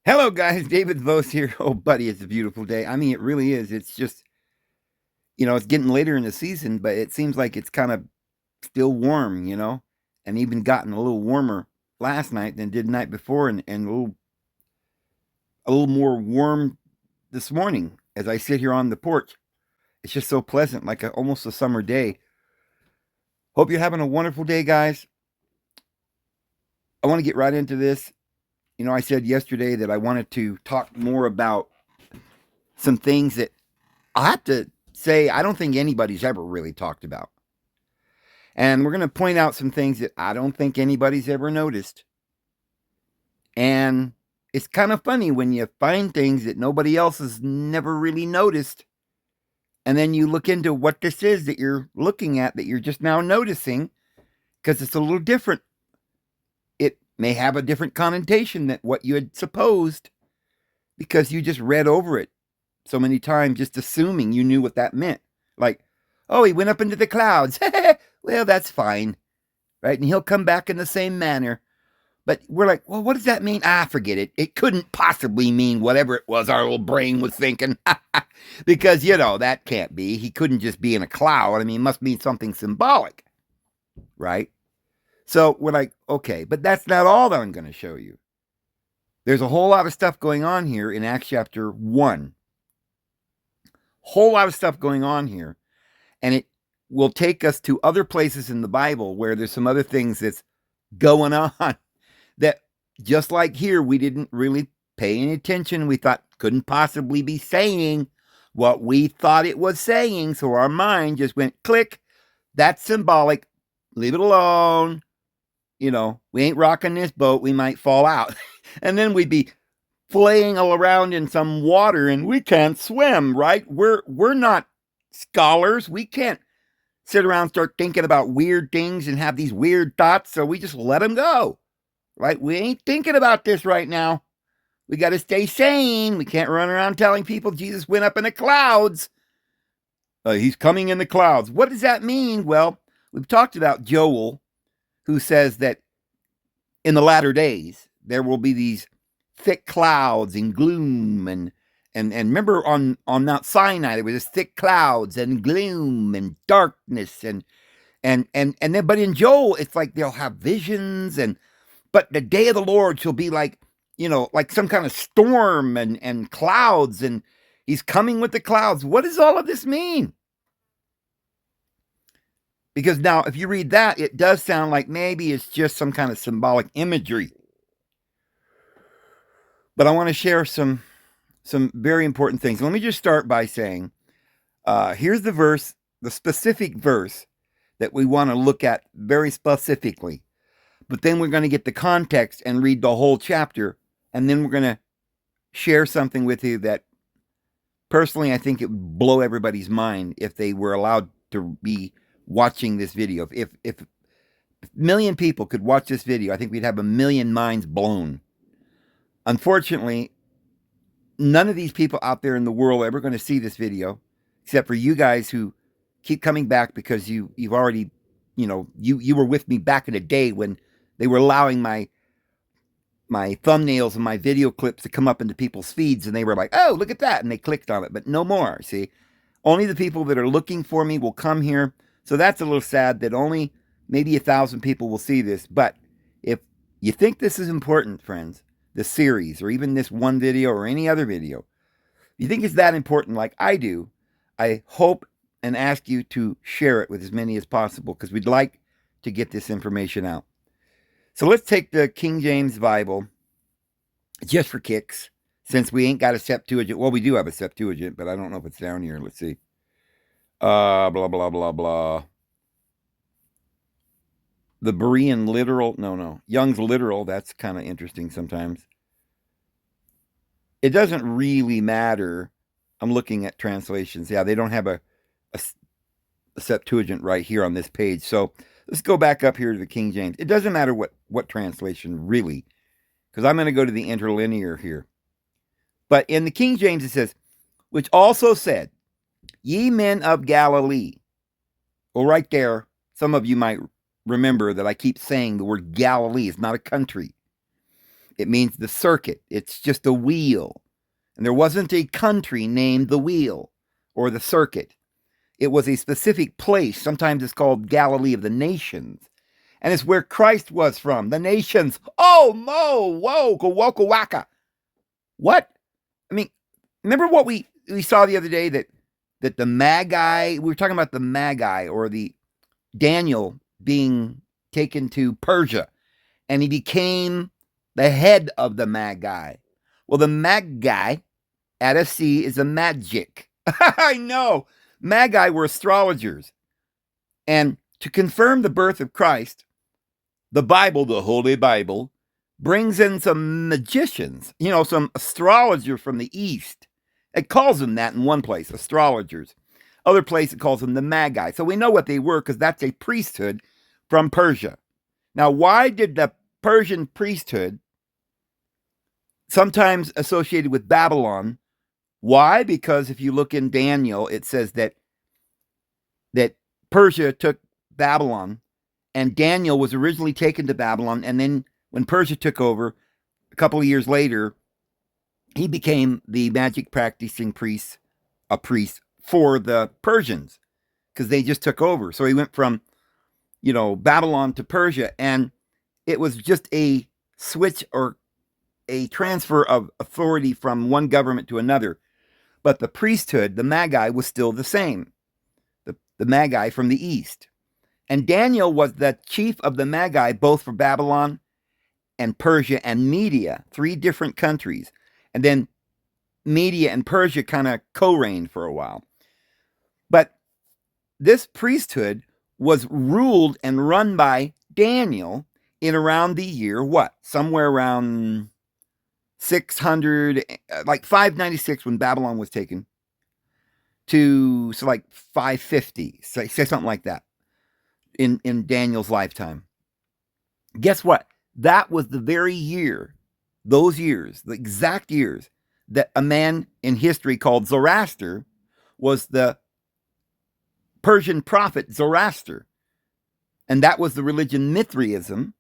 Hello, guys. David Vose here. Oh, buddy, it's a beautiful day. I mean, it really is. It's just, it's getting later in the season, but it seems like it's kind of still warm, and even gotten a little warmer last night than it did the night before, and a little more warm this morning as I sit here on the porch. It's just so pleasant, like almost a summer day. Hope you're having a wonderful day, guys. I want to get right into this. I said yesterday that I wanted to talk more about some things that I have to say I don't think anybody's ever really talked about. And we're going to point out some things that I don't think anybody's ever noticed. And it's kind of funny when you find things that nobody else has never really noticed. And then you look into what this is that you're looking at that you're just now noticing because it's a little different. It may have a different connotation than what you had supposed because you just read over it so many times, just assuming you knew what that meant. Like, oh, he went up into the clouds. Well, that's fine, right? And he'll come back in the same manner. But we're like, well, what does that mean? Forget it. It couldn't possibly mean whatever it was our little brain was thinking. Because, that can't be. He couldn't just be in a cloud. I mean, it must mean something symbolic, right? So we're like, okay, but that's not all that I'm going to show you. There's a whole lot of stuff going on here in Acts chapter 1. Whole lot of stuff going on here. And it will take us to other places in the Bible where there's some other things that's going on that, just like here, we didn't really pay any attention. We thought couldn't possibly be saying what we thought it was saying. So our mind just went click. That's symbolic. Leave it alone. We ain't rocking this boat. We might fall out. And then we'd be flaying all around in some water and we can't swim, right? We're not scholars. We can't sit around and start thinking about weird things and have these weird thoughts, so we just let them go, right? We ain't thinking about this right now. We got to stay sane. We can't run around telling people Jesus went up in the clouds. He's coming in the clouds. What does that mean? Well, we've talked about Joel, who says that in the latter days, there will be these thick clouds and gloom and remember on Mount Sinai there was this thick clouds and gloom and darkness and then but in Joel it's like they'll have visions but the day of the Lord shall be like like some kind of storm and clouds, and he's coming with the clouds. What does all of this mean? Because now if you read that, it does sound like maybe it's just some kind of symbolic imagery. But I want to share some very important things. Let me just start by saying, here's the verse, the specific verse that we want to look at very specifically. But then we're going to get the context and read the whole chapter. And then we're going to share something with you that personally I think it would blow everybody's mind if they were allowed to be watching this video. If a million people could watch this video, I think we'd have a million minds blown. Unfortunately, none of these people out there in the world are ever going to see this video, except for you guys who keep coming back because you've already, you were with me back in the day when they were allowing my thumbnails and my video clips to come up into people's feeds, and they were like, oh, look at that, and they clicked on it. But no more. See, only the people that are looking for me will come here. So that's a little sad that only maybe 1,000 people will see this. But if you think this is important, friends, the series, or even this one video or any other video, if you think it's that important like I do, I hope and ask you to share it with as many as possible because we'd like to get this information out. So let's take the King James Bible just for kicks, since we ain't got a Septuagint. Well, we do have a Septuagint, but I don't know if it's down here. Let's see. Blah, blah, blah, blah. The Berean literal, no. Young's literal, that's kind of interesting sometimes. It doesn't really matter. I'm looking at translations. Yeah, they don't have a Septuagint right here on this page. So let's go back up here to the King James. It doesn't matter what translation, really, because I'm going to go to the interlinear here. But in the King James, it says, which also said, ye men of Galilee. Well, right there, some of you might remember that I keep saying the word Galilee is not a country. It means the circuit. It's just a wheel. And there wasn't a country named the wheel or the circuit. It was a specific place. Sometimes it's called Galilee of the nations. And it's where Christ was from. The nations. Oh, mo, whoa, kawaka waka. What? I mean, remember what we saw the other day that the Magi, we were talking about the Magi or the Daniel being taken to Persia, and he became the head of the Magi. Well, the Magi at a sea is a magic. I know. Magi were astrologers. And to confirm the birth of Christ, the Bible, the Holy Bible, brings in some magicians, some astrologers from the East. It calls them that in one place, astrologers. Other place it calls them the Magi. So we know what they were because that's a priesthood from Persia. Now, why did the Persian priesthood, sometimes associated with Babylon, why? Because if you look in Daniel, it says that Persia took Babylon, and Daniel was originally taken to Babylon, and then when Persia took over, a couple of years later, he became the magic practicing priest, a priest for the Persians, because they just took over. So he went from, Babylon to Persia, and it was just a switch or a transfer of authority from one government to another. But the priesthood, the Magi, was still the same. The Magi from the East. And Daniel was the chief of the Magi, both for Babylon and Persia and Media, 3 different countries. And then Media and Persia kind of co-reigned for a while. But this priesthood was ruled and run by Daniel in around the year, what? Somewhere around 600, like 596 when Babylon was taken, to like 550, say something like that, in Daniel's lifetime. Guess what? That was the very year, those years, the exact years, that a man in history called Zoroaster was the Persian prophet Zoroaster. And that was the religion Mithraism.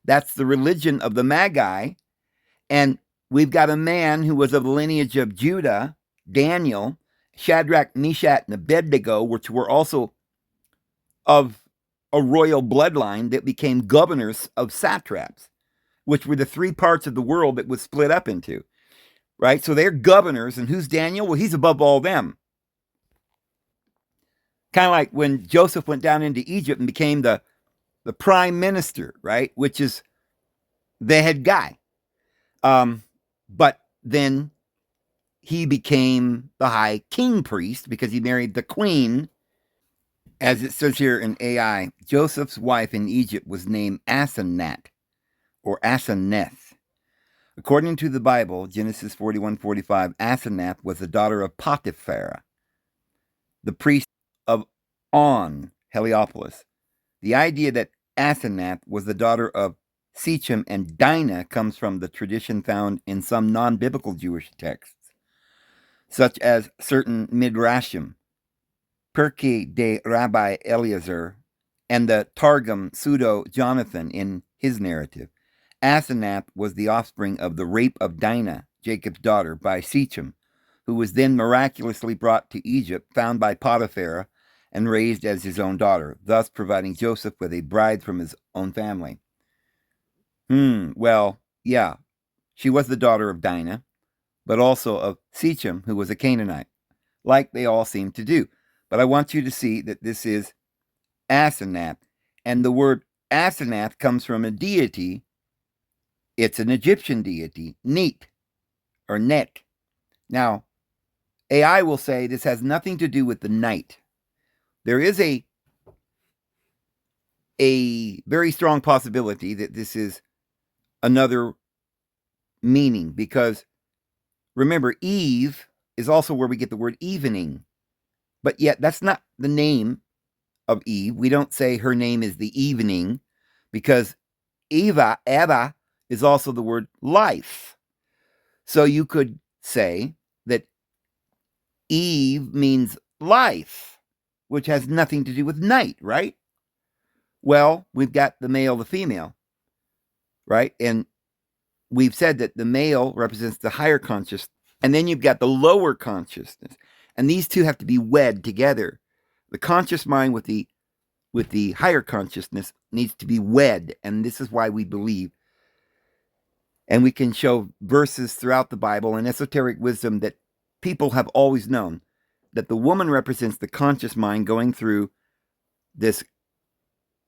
That's the religion of the Magi. And we've got a man who was of the lineage of Judah, Daniel, Shadrach, Meshach, and Abednego, which were also of a royal bloodline that became governors of satraps, which were the 3 parts of the world that was split up into, right? So they're governors, and who's Daniel? Well, he's above all them. Kind of like when Joseph went down into Egypt and became the prime minister, right? Which is the head guy. But then he became the high king priest because he married the queen. As it says here in AI, Joseph's wife in Egypt was named Asenath or Aseneth. According to the Bible, Genesis 41:45, Asenath was the daughter of Potiphar, the priest of On, Heliopolis. The idea that Asenath was the daughter of Shechem and Dinah comes from the tradition found in some non-biblical Jewish texts, such as certain Midrashim, Pirkei de Rabbi Eliezer, and the Targum Pseudo-Jonathan in his narrative. Asenath was the offspring of the rape of Dinah, Jacob's daughter, by Shechem, who was then miraculously brought to Egypt, found by Potiphar, and raised as his own daughter, thus providing Joseph with a bride from his own family. Well, yeah, she was the daughter of Dinah, but also of Shechem, who was a Canaanite, like they all seem to do. But I want you to see that this is Asenath, and the word Asenath comes from a deity. It's an Egyptian deity, Net, or Net. Now, AI will say this has nothing to do with the night. There is a very strong possibility that this is another meaning, because remember, Eve is also where we get the word evening, but yet that's not the name of Eve. We don't say her name is the evening, because Eva is also the word life. So you could say that Eve means life, which has nothing to do with night, right? Well, we've got the male, the female, right? And we've said that the male represents the higher consciousness, and then you've got the lower consciousness, and these two have to be wed together. The conscious mind with the higher consciousness needs to be wed, and this is why we believe, and we can show verses throughout the Bible and esoteric wisdom that people have always known that the woman represents the conscious mind going through this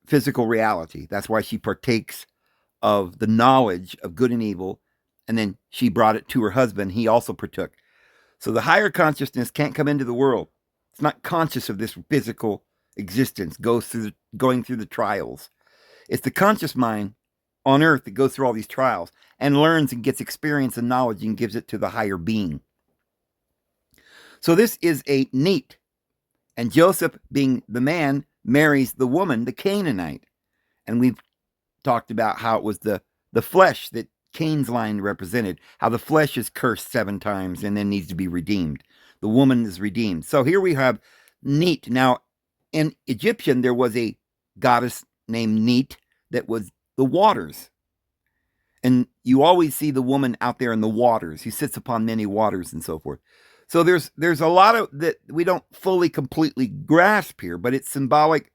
physical reality. That's why she partakes of the knowledge of good and evil, and then she brought it to her husband. He also partook. So the higher consciousness can't come into the world. It's not conscious of this physical existence, going through the trials. It's the conscious mind on earth that goes through all these trials and learns and gets experience and knowledge and gives it to the higher being. So this is a neat. And Joseph, being the man, marries the woman, the Canaanite. And we've talked about how it was the flesh that Cain's line represented, how the flesh is cursed 7 times and then needs to be redeemed. The woman is redeemed. So here we have Neat. Now, in Egyptian, there was a goddess named Neat that was the waters. And you always see the woman out there in the waters. He sits upon many waters and so forth. So there's a lot of that we don't fully completely grasp here, but it's symbolic.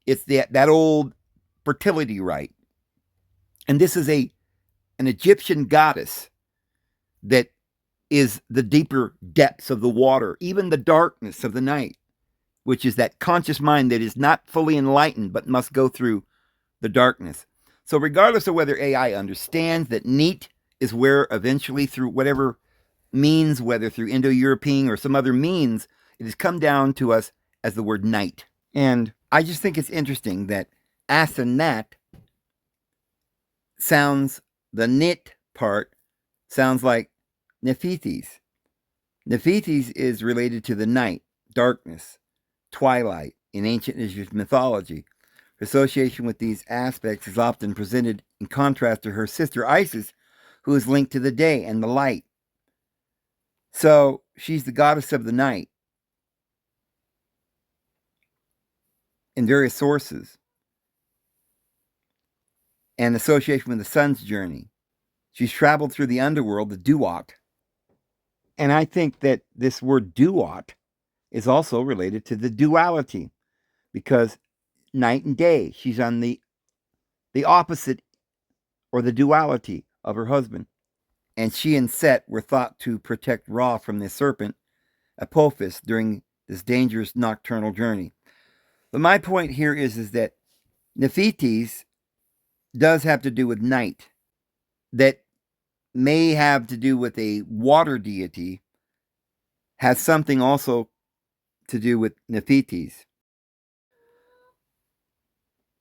It's that old fertility rite. And this is an Egyptian goddess that is the deeper depths of the water, even the darkness of the night, which is that conscious mind that is not fully enlightened but must go through the darkness. So regardless of whether AI understands that Neat is where eventually through whatever means, whether through Indo-European or some other means, it has come down to us as the word night. And I just think it's interesting that Asenath sounds, the Nit part sounds like Nephthys. Nephthys is related to the night, darkness, twilight in ancient Egyptian mythology. Her association with these aspects is often presented in contrast to her sister Isis, who is linked to the day and the light. So she's the goddess of the night in various sources, and association with the sun's journey. She's traveled through the underworld, the duat. And I think that this word duat is also related to the duality, because night and day, she's on the opposite or the duality of her husband. And she and Set were thought to protect Ra from the serpent, Apophis, during this dangerous nocturnal journey. But my point here is that Nephthys does have to do with night. That may have to do with a water deity, has something also to do with Nephthys.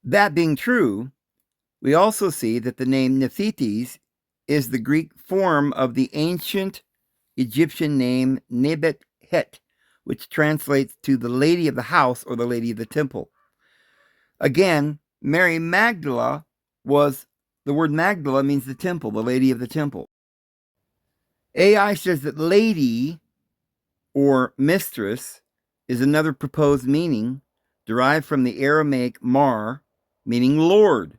That being true, we also see that the name Nephthys is the Greek form of the ancient Egyptian name Nebet-Het, which translates to the lady of the house or the lady of the temple. Again, Mary Magdala the word Magdala means the temple, the lady of the temple. AI says that lady or mistress is another proposed meaning derived from the Aramaic mar, meaning Lord.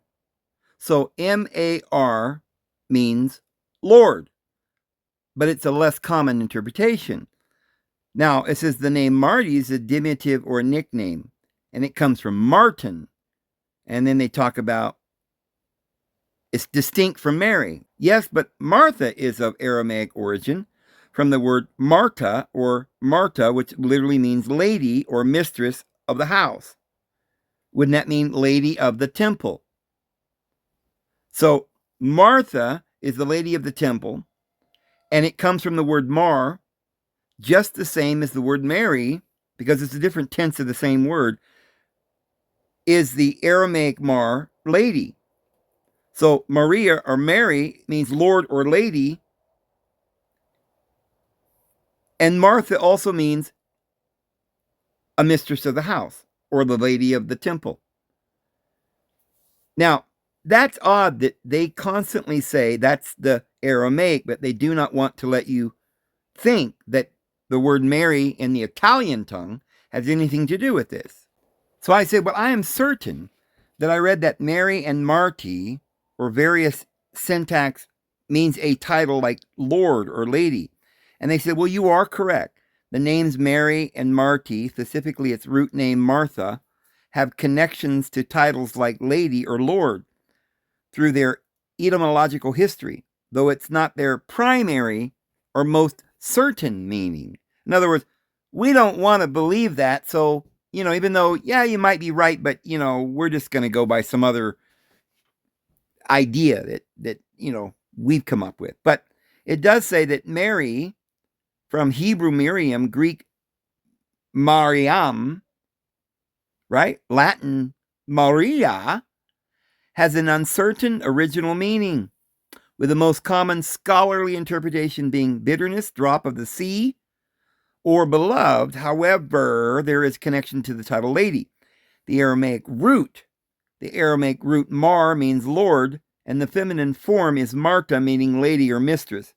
So M-A-R means Lord, but it's a less common interpretation. Now, it says the name Marty is a diminutive or a nickname, and it comes from Martin. And then they talk about it's distinct from Mary. Yes, but Martha is of Aramaic origin from the word Marta or Marta, which literally means lady or mistress of the house. Wouldn't that mean lady of the temple? So Martha is the lady of the temple, and it comes from the word mar, just the same as the word Mary, because it's a different tense of the same word, is the Aramaic mar, lady. So Maria or Mary means Lord or lady, and Martha also means a mistress of the house or the lady of the temple. Now, that's odd that they constantly say that's the Aramaic, but they do not want to let you think that the word Mary in the Italian tongue has anything to do with this. So I said, well, I am certain that I read that Mary and Marty or various syntax means a title like Lord or Lady. And they said, well, you are correct. The names Mary and Marty, specifically its root name Martha, have connections to titles like Lady or Lord through their etymological history, though it's not their primary or most certain meaning. In other words, we don't want to believe that, so, even though, yeah, you might be right, but, we're just going to go by some other idea that we've come up with. But it does say that Mary, from Hebrew Miriam, Greek Mariam, right? Latin Maria, has an uncertain original meaning, with the most common scholarly interpretation being bitterness, drop of the sea, or beloved. However, there is connection to the title lady. The Aramaic root mar means Lord, and the feminine form is Marta, meaning lady or mistress.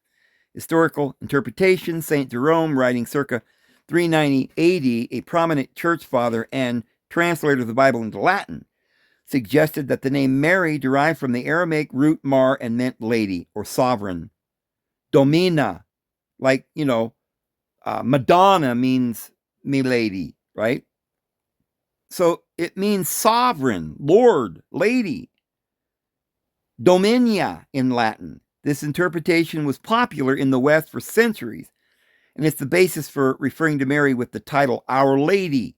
Historical interpretation, St. Jerome, writing circa 390 AD, a prominent church father and translator of the Bible into Latin, suggested that the name Mary derived from the Aramaic root mar and meant lady or sovereign. Domina, like, Madonna means milady, right? So it means sovereign, lord, lady. Dominia in Latin. This interpretation was popular in the West for centuries, and it's the basis for referring to Mary with the title Our Lady.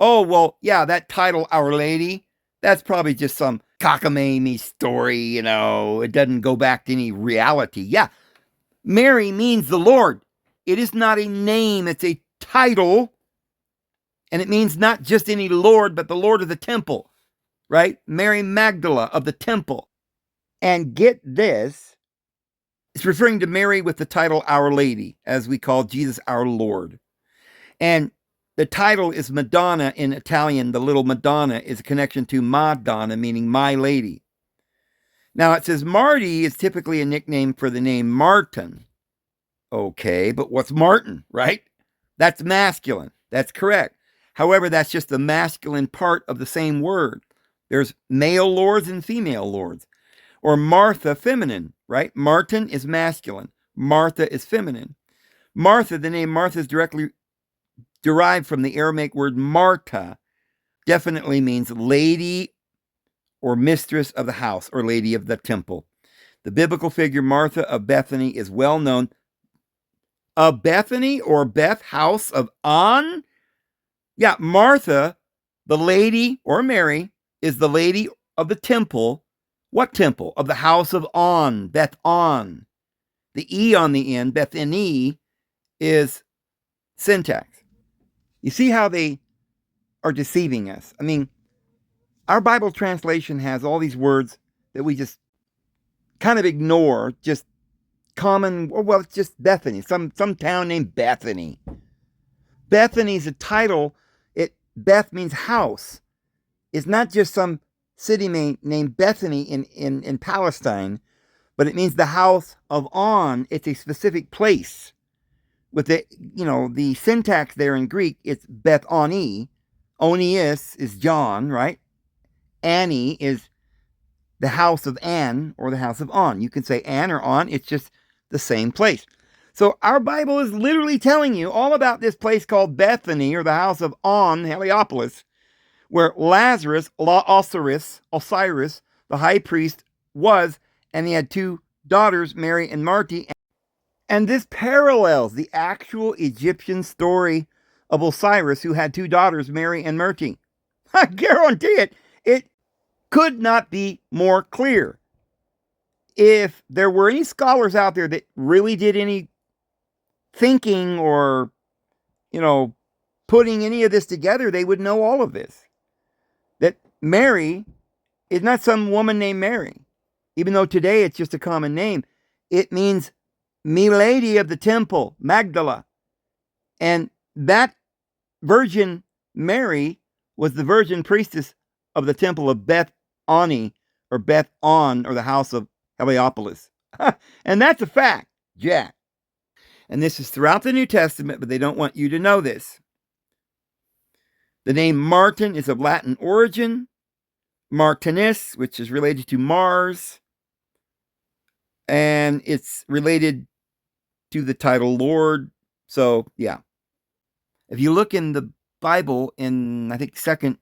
Oh, well, yeah, that title Our Lady, that's probably just some cockamamie story, it doesn't go back to any reality. Yeah, Mary means the Lord. It is not a name, it's a title, and it means not just any Lord, but the Lord of the temple, right? Mary Magdala of the temple. And get this, it's referring to Mary with the title Our Lady, as we call Jesus our Lord. And the title is Madonna in Italian. The little Madonna is a connection to Madonna, meaning my lady. Now it says Marty is typically a nickname for the name Martin. Okay, but what's Martin, right? That's masculine. That's correct. However, that's just the masculine part of the same word. There's male lords and female lords. Or Martha, feminine, right? Martin is masculine. Martha is feminine. Martha, the name Martha is directly derived from the Aramaic word Marta, definitely means lady or mistress of the house or lady of the temple. The biblical figure Martha of Bethany is well known. Of Bethany or Beth, house of On? Yeah, Martha, the lady or Mary, is the lady of the temple. What temple? Of the house of On, Beth On. The E on the end, Bethany, is syntax. You see how they are deceiving us? I mean, our Bible translation has all these words that we just kind of ignore, just common, well, it's just Bethany, some town named Bethany. Bethany's a title. Beth means house. It's not just some city named Bethany in Palestine, but it means the house of On. It's a specific place. With the syntax there in Greek, it's Beth Oni. Onius is John, right? Annie is the house of An or the house of On. You can say An or On. It's just the same place. So our Bible is literally telling you all about this place called Bethany or the house of On, Heliopolis, where Lazarus, Osiris, the high priest, was, and he had two daughters, Mary and Marty. And this parallels the actual Egyptian story of Osiris, who had two daughters, Mary and Marty. I guarantee it. It could not be more clear. If there were any scholars out there that really did any thinking or, putting any of this together, they would know all of this. That Mary is not some woman named Mary. Even though today it's just a common name, it means Milady of the temple, Magdala. And that Virgin Mary was the virgin priestess of the temple of Beth Ani or Beth On or the house of Heliopolis. And that's a fact, Jack. And this is throughout the New Testament, but they don't want you to know this. The name Martin is of Latin origin. Martinus, which is related to Mars. And it's related to the title Lord. So, yeah. If you look in the Bible in, I think, second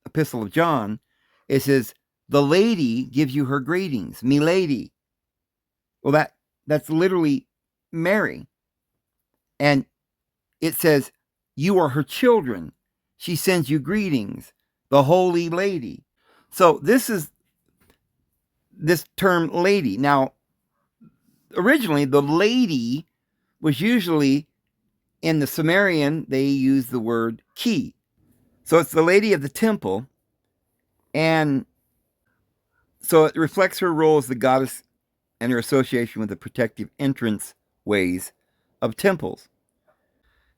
epistle of John, it says, the lady gives you her greetings, me lady. Well, that's literally Mary. And it says, you are her children. She sends you greetings, the holy lady. So this is this term lady. Now, originally, the lady was usually in the Sumerian, they use the word ki. So it's the lady of the temple. And so it reflects her role as the goddess and her association with the protective entrance ways of temples.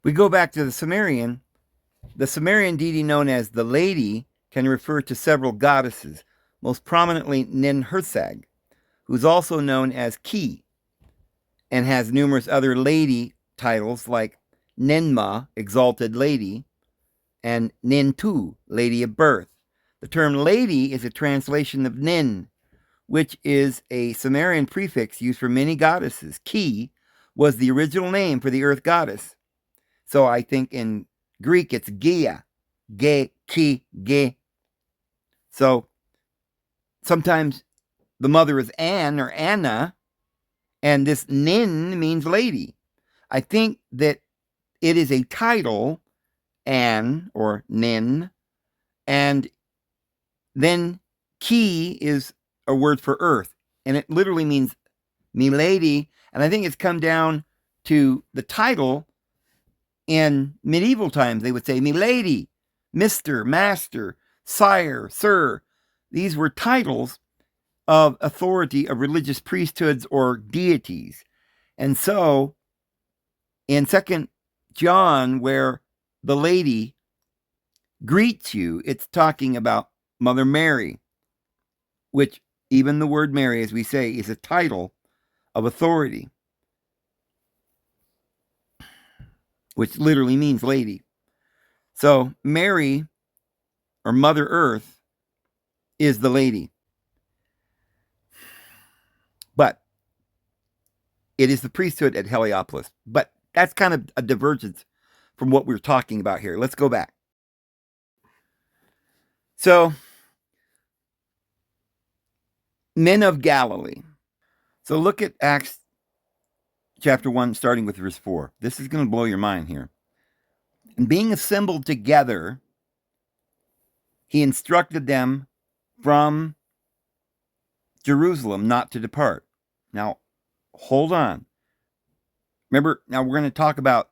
We go back to the Sumerian deity known as the Lady can refer to several goddesses, most prominently Ninhursag, who's also known as Ki, and has numerous other lady titles like Ninma, exalted lady, and Nintu, lady of birth. The term lady is a translation of Nin, which is a Sumerian prefix used for many goddesses. Ki was the original name for the earth goddess. So I think in Greek it's Gaia, Ge, Ki, Ge. So sometimes the mother is An or Anna, and this Nin means lady. I think that it is a title, An or Nin, and then Ki is a word for earth, and it literally means me lady. And I think it's come down to the title in medieval times. They would say me lady, Mr., Master, Sire, Sir. These were titles of authority of religious priesthoods or deities. And so in 2 John, where the lady greets you, it's talking about Mother Mary, which even the word Mary, as we say, is a title of authority, which literally means lady. So Mary, or Mother Earth, is the lady. But it is the priesthood at Heliopolis. But that's kind of a divergence from what we're talking about here. Let's go back. So, men of Galilee. So look at Acts chapter 1, starting with verse 4. This is going to blow your mind here. And being assembled together, he instructed them from Jerusalem not to depart. Now, hold on. Remember, now we're going to talk about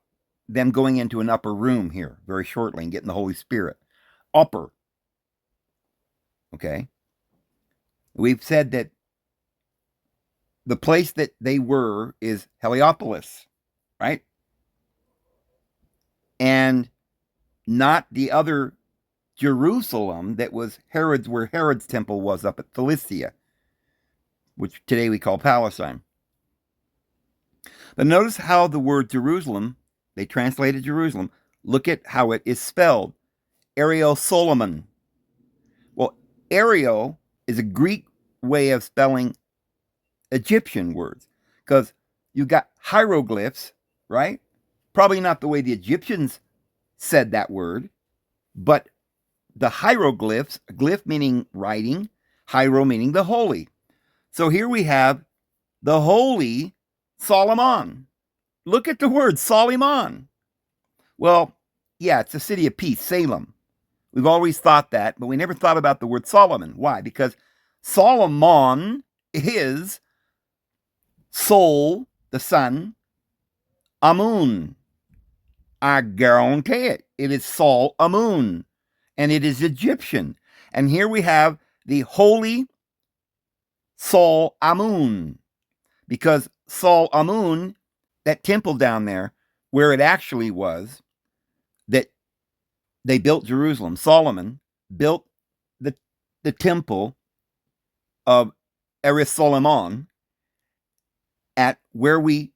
them going into an upper room here very shortly and getting the Holy Spirit. Upper. Okay? We've said that the place that they were is Heliopolis, right? And not the other Jerusalem that was Herod's, where Herod's temple was up at Philistia, which today we call Palestine. But notice how the word Jerusalem, they translated Jerusalem. Look at how it is spelled. Heirosolomon. Well, Ario is a Greek way of spelling Egyptian words, because you've got hieroglyphs, right? Probably not the way the Egyptians said that word, but the hieroglyphs, glyph meaning writing, hiero meaning the holy. So here we have the holy Solomon. Look at the word Solomon. Well, yeah, it's a city of peace, Salem. We've always thought that, but we never thought about the word Solomon. Why? Because Solomon is Sol, the sun, Amun. I guarantee it. It is Sol Amun, and it is Egyptian. And here we have the holy Sol Amun, because Sol Amun, that temple down there, where it actually was, that they built Jerusalem. Solomon built the temple of Heirosolomon at where we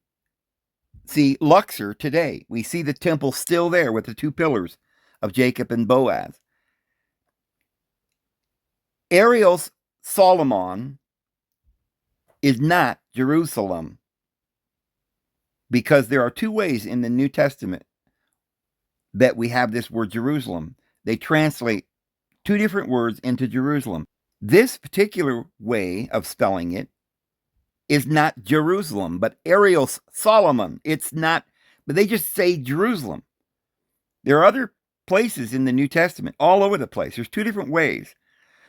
see Luxor today. We see the temple still there with the two pillars of Jacob and Boaz. Heirosolomon is not Jerusalem, because there are two ways in the New Testament that we have this word Jerusalem. They translate two different words into Jerusalem. This particular way of spelling it is not Jerusalem, but Heirosolomon. It's not, but they just say Jerusalem. There are other places in the New Testament all over the place. There's two different ways.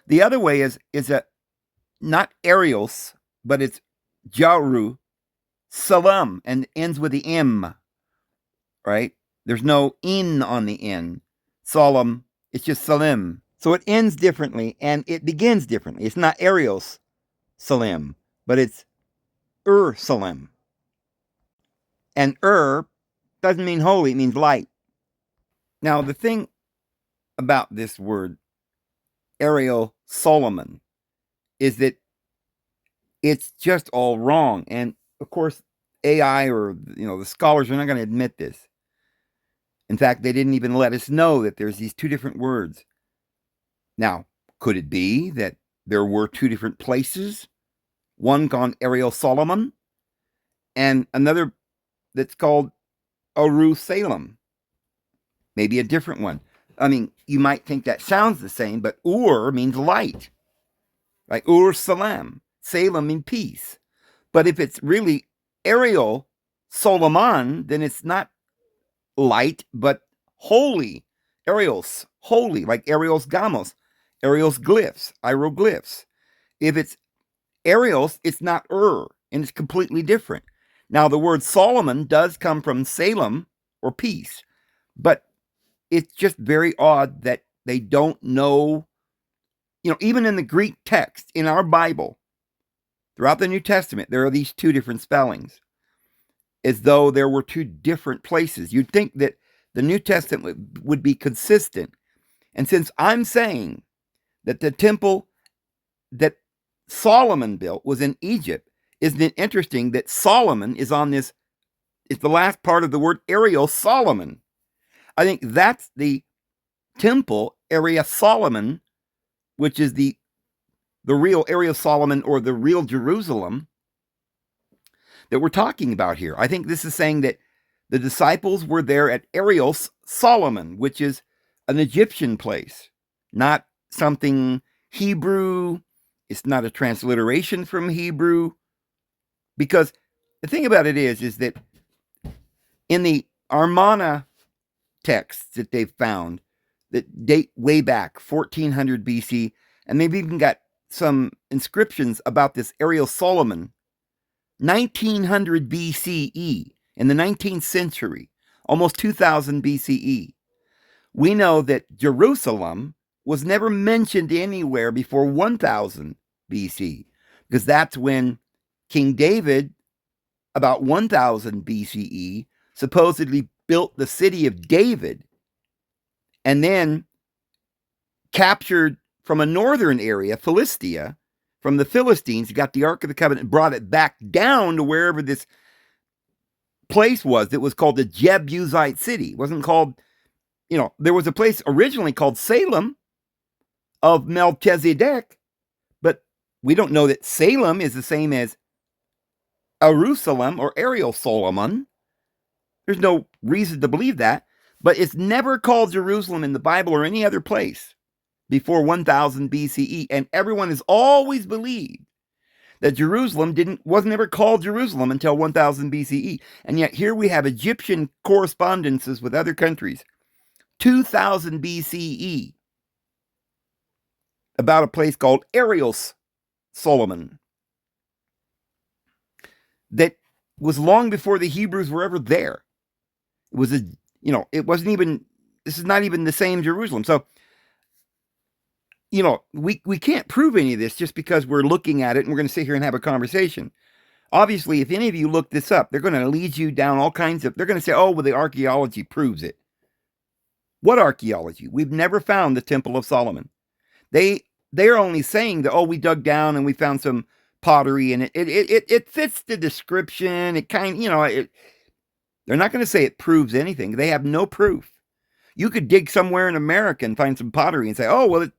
The other way is a not Arios, but it's Jaru Salam and ends with the M, right? There's no in on the end. Solemn, it's just Salim. So it ends differently and it begins differently. It's not Arios Salim, but it's Salim. And doesn't mean holy, it means light. Now, the thing about this word, Heirosolomon, is that it's just all wrong. And of course, AI or the scholars are not going to admit this. In fact, they didn't even let us know that there's these two different words. Now, could it be that there were two different places? One called Heirosolomon and another that's called Jerusalem. Maybe a different one. I mean, you might think that sounds the same, but means light. Like Salam. Salem means peace. But if it's really Heirosolomon, then it's not light, but holy. Arios, holy, like Arios Gamos, Arios glyphs, hieroglyphs. If it's Arios, it's not and it's completely different. Now, the word Solomon does come from Salem or peace, but it's just very odd that they don't know. Even in the Greek text, in our Bible, throughout the New Testament, there are these two different spellings, as though there were two different places. You'd think that the New Testament would be consistent. And since I'm saying that the temple that Solomon built was in Egypt, isn't it interesting that Solomon is on this, it's the last part of the word Heirosolomon. I think that's the temple, Heirosolomon, which is the real Heirosolomon or the real Jerusalem that we're talking about here. I think this is saying that the disciples were there at Heirosolomon, which is an Egyptian place, not something Hebrew. It's not a transliteration from Hebrew. Because the thing about it is that in the Amarna texts that they've found that date way back 1400 BC, and they've even got some inscriptions about this Heirosolomon, 1900 BCE, in the 19th century, almost 2000 BCE. We know that Jerusalem was never mentioned anywhere before 1000 BC, because that's when King David, about 1000 BCE, supposedly built the city of David and then captured from a northern area, Philistia, from the Philistines, got the Ark of the Covenant and brought it back down to wherever this place was that was called the Jebusite city. It wasn't called, there was a place originally called Salem of Melchizedek, but we don't know that Salem is the same as Jerusalem or Heirosolomon. There's no reason to believe that, but it's never called Jerusalem in the Bible or any other place before 1000 BCE, and everyone has always believed that Jerusalem wasn't ever called Jerusalem until 1000 BCE, and yet here we have Egyptian correspondences with other countries, 2000 BCE, about a place called Heirosolomon that was long before the Hebrews were ever there. It was it wasn't even, this is not even the same Jerusalem. So, we can't prove any of this just because we're looking at it and we're going to sit here and have a conversation. Obviously, if any of you look this up, they're going to lead you down all kinds of, they're going to say, oh, well, the archaeology proves it. What archaeology? We've never found the Temple of Solomon. They're only saying that, oh, we dug down and we found some pottery and it fits the description. It kind, they're not going to say it proves anything. They have no proof. You could dig somewhere in America and find some pottery and say, oh, well, it's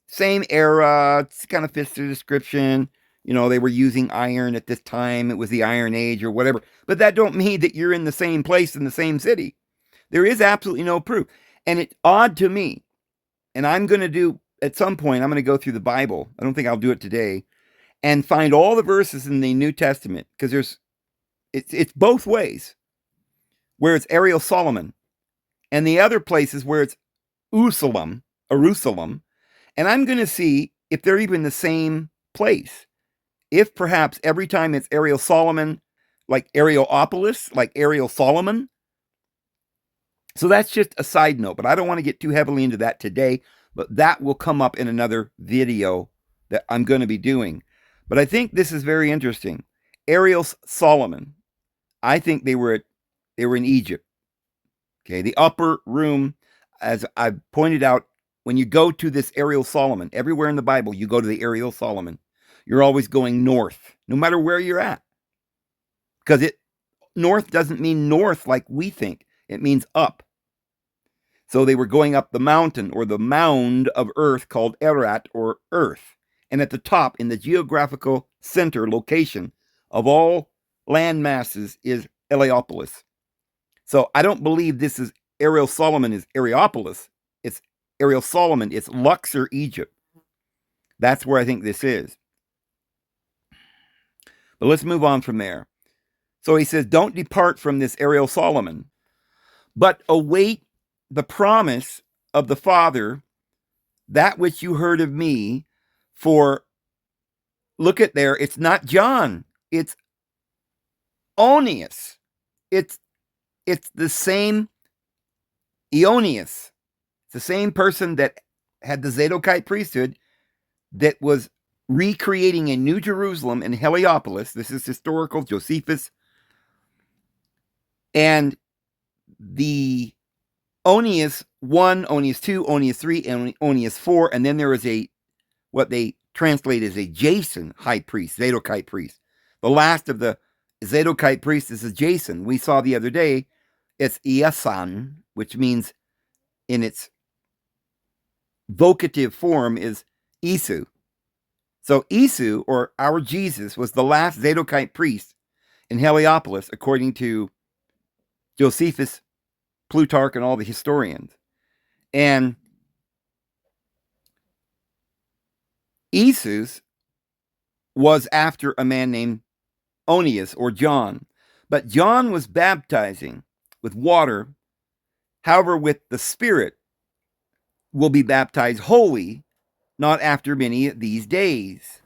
same era, it kind of fits the description. They were using iron at this time. It was the Iron Age or whatever. But that don't mean that you're in the same place in the same city. There is absolutely no proof. And it's odd to me. And I'm going to do, at some point, I'm going to go through the Bible. I don't think I'll do it today. And find all the verses in the New Testament. Because it's both ways. Where it's Heirosolomon. And the other places where it's Jerusalem. And I'm going to see if they're even the same place. If perhaps every time it's Heirosolomon, like Areopolis, like Heirosolomon. So that's just a side note, but I don't want to get too heavily into that today. But that will come up in another video that I'm going to be doing. But I think this is very interesting. Heirosolomon. I think they were in Egypt. Okay, the upper room, as I've pointed out, when you go to this Heirosolomon, everywhere in the Bible, you go to the Heirosolomon. You're always going north, no matter where you're at. Because north doesn't mean north like we think. It means up. So they were going up the mountain or the mound of earth called Erat or earth. And at the top, in the geographical center location of all land masses, is Heliopolis. So I don't believe this is Heirosolomon is Areopolis. It's Heirosolomon. It's Luxor, Egypt. That's where I think this is. But let's move on from there. So he says, don't depart from this Heirosolomon, but await the promise of the Father, that which you heard of me. For look at there, it's not John, it's Onias. It's the same Eonius. It's the same person that had the Zadokite priesthood that was recreating a new Jerusalem in Heliopolis. This is historical, Josephus. And the Onias 1, Onias 2, Onias 3, and Onias 4. And then there is what they translate as a Jason high priest, Zadokite priest. The last of the Zadokite priests is a Jason. We saw the other day, it's Iasan, which means in its vocative form is Isu. So Isu, or our Jesus, was the last Zadokite priest in Heliopolis, according to Josephus, Plutarch, and all the historians. And Isus was after a man named Onias, or John. But John was baptizing with water. However, with the Spirit will be baptized wholly, not after many of these days.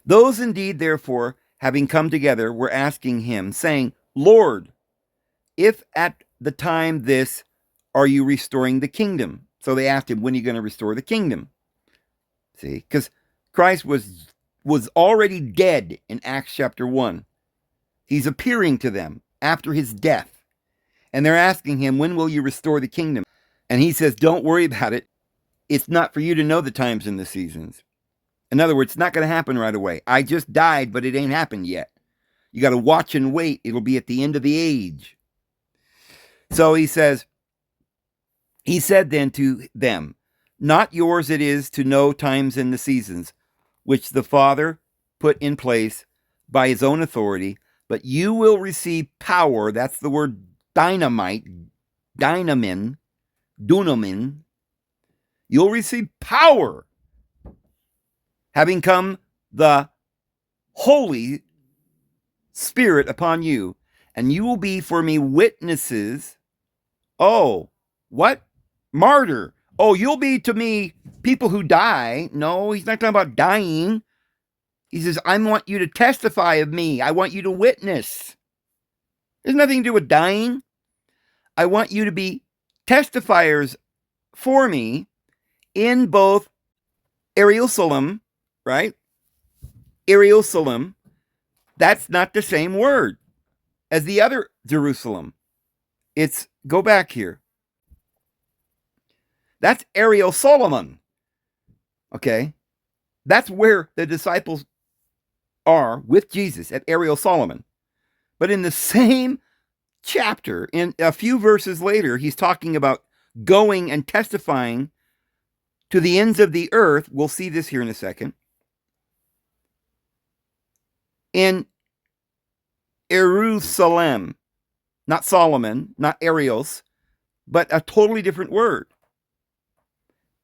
Those indeed, therefore, having come together, were asking him, saying, Lord, if at the time this are you restoring the kingdom? So they asked him, when are you going to restore the kingdom? See, because Christ was already dead in Acts chapter 1. He's appearing to them after his death. And they're asking him, when will you restore the kingdom? And he says, don't worry about it. It's not for you to know the times and the seasons. In other words, it's not going to happen right away. I just died, but it ain't happened yet. You got to watch and wait. It'll be at the end of the age. So he said then to them, not yours it is to know times and the seasons, which the Father put in place by his own authority, but you will receive power. That's the word dynamite, dunamin. You'll receive power, having come the Holy Spirit upon you, and you will be for me witnesses. Oh, what? Martyr. Oh, you'll be to me people who die. No, he's not talking about dying. He says, I want you to testify of me. I want you to witness. There's nothing to do with dying. I want you to be testifiers for me in both Heirosolomon, right? Heirosolomon, that's not the same word as the other Jerusalem. It's, go back here. That's Heirosolomon. Okay? That's where the disciples are with Jesus, at Heirosolomon. But in the same chapter, in a few verses later, he's talking about going and testifying to the ends of the earth. We'll see this here in a second. in Heirosolomon, not Solomon, not Arios, but a totally different word.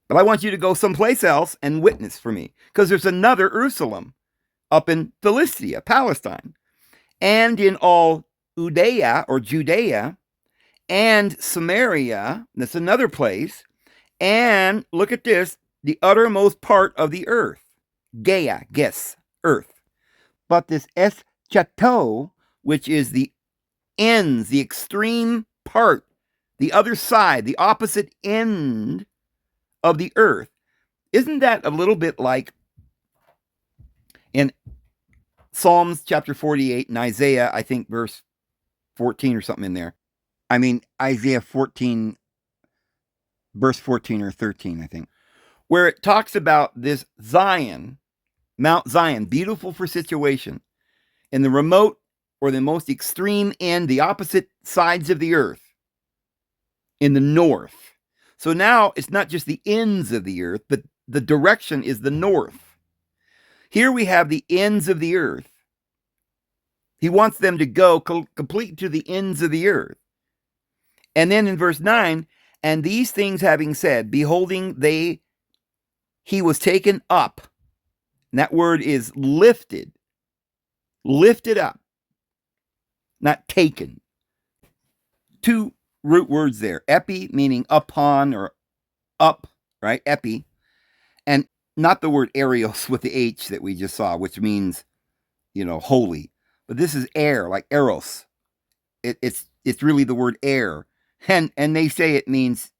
But I want you to go someplace else and witness for me, because there's another Jerusalem up in Philistia, Palestine, and in all Judea, and Samaria, that's another place, and look at this, the uttermost part of the earth, Gaia, earth. But this eschato, which is the ends, the extreme part, the other side, the opposite end of the earth. Isn't that a little bit like in Psalms chapter 48 and Isaiah, I think verse 14 or something in there? I mean, Isaiah 14, verse 14 or 13, I think, where it talks about this Zion, Mount Zion, beautiful for situation, in the remote or the most extreme end, the opposite sides of the earth, in the north. So now it's not just the ends of the earth, but the direction is the north. Here we have the ends of the earth. He wants them to go complete to the ends of the earth. And then in verse 9, and these things having said, beholding he was taken up. And that word is lifted up, not taken. Two root words there. Epi, meaning upon or up, right? Epi. And not the word Arios with the H that we just saw, which means, holy. But this is air, like eros. It's really the word air. And they say it means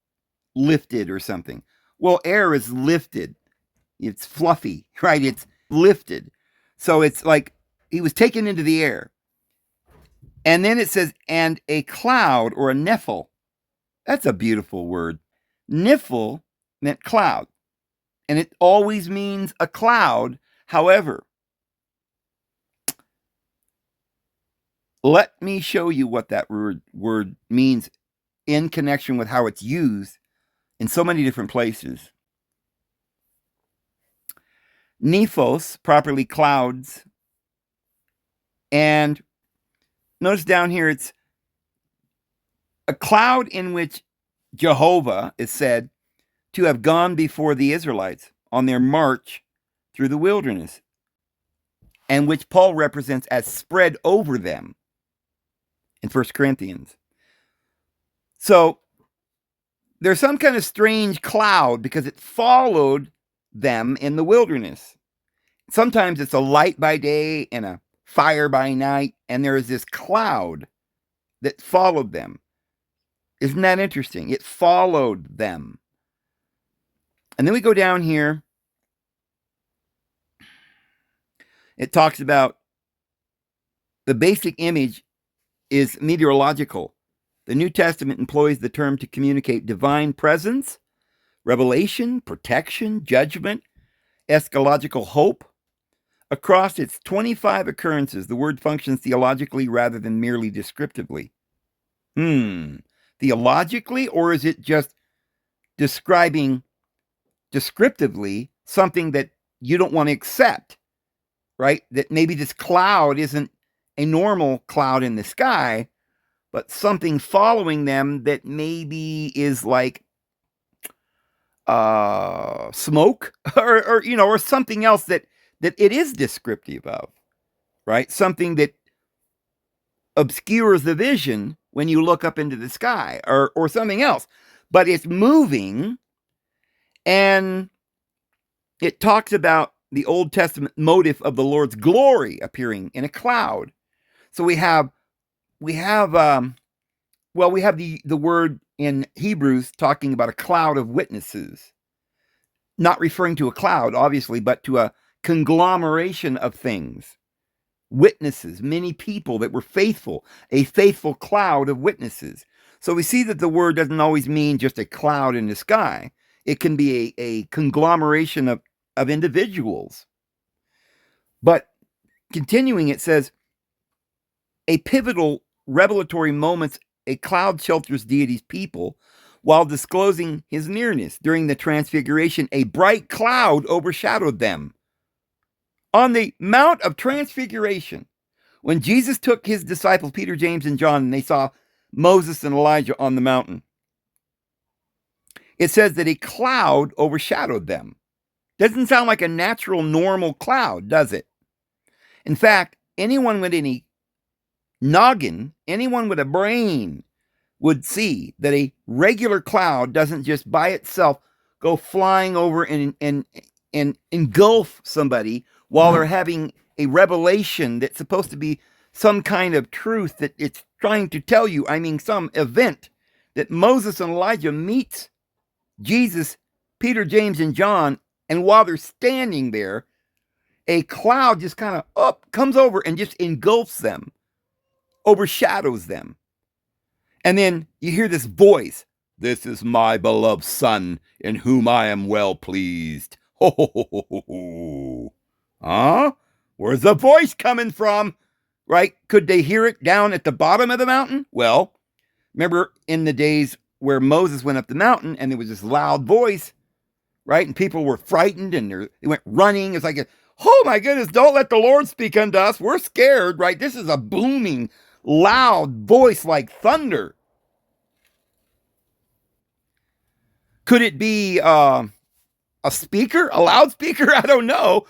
lifted or something. Well, air is lifted. It's fluffy, right? It's lifted. So it's like he was taken into the air. And then it says, and a cloud or a nephil. That's a beautiful word. Nephil meant cloud. And it always means a cloud. However, let me show you what that word means in connection with how it's used in so many different places. Nephos, properly clouds. And notice down here, it's a cloud in which Jehovah is said to have gone before the Israelites on their march through the wilderness, and which Paul represents as spread over them in 1 Corinthians. So there's some kind of strange cloud because it followed them in the wilderness. Sometimes it's a light by day and a fire by night, and there is this cloud that followed them. Isn't that interesting? It followed them. And then we go down here. It talks about the basic image is meteorological. The New Testament employs the term to communicate divine presence, revelation, protection, judgment, eschatological hope. Across its 25 occurrences, the word functions theologically rather than merely descriptively. Theologically, or is it just describing descriptively something that you don't want to accept, right? That maybe this cloud isn't a normal cloud in the sky, but something following them that maybe is like smoke or something else that it is descriptive of, right? Something that obscures the vision when you look up into the sky or something else, but it's moving. And it talks about the Old Testament motif of the Lord's glory appearing in a cloud. So we have the word in Hebrews talking about a cloud of witnesses, not referring to a cloud, obviously, but to a conglomeration of things. Witnesses, many people that were faithful, a faithful cloud of witnesses. So we see that the word doesn't always mean just a cloud in the sky. It can be a conglomeration of individuals. But continuing, it says, a pivotal revelatory moments, a cloud shelters deity's people while disclosing his nearness. During the transfiguration, a bright cloud overshadowed them. On the Mount of Transfiguration, when Jesus took his disciples, Peter, James, and John, and they saw Moses and Elijah on the mountain, it says that a cloud overshadowed them. Doesn't sound like a natural, normal cloud, does it? In fact, anyone with any noggin, anyone with a brain would see that a regular cloud doesn't just by itself go flying over and engulf somebody while they're having a revelation that's supposed to be some kind of truth that it's trying to tell you. I mean, some event that Moses and Elijah meets Jesus, Peter, James, and John, and while they're standing there, a cloud just kind of up comes over and just engulfs them, overshadows them. And then you hear this voice, "This is my beloved son, in whom I am well pleased." Ho, ho, ho, ho, ho, ho. Huh? Where's the voice coming from? Right? Could they hear it down at the bottom of the mountain? Well, remember in the days where Moses went up the mountain and there was this loud voice, right? And people were frightened and they went running. It's like, oh my goodness, don't let the Lord speak unto us. We're scared, right? This is a booming, loud voice like thunder. Could it be a speaker, a loudspeaker? I don't know.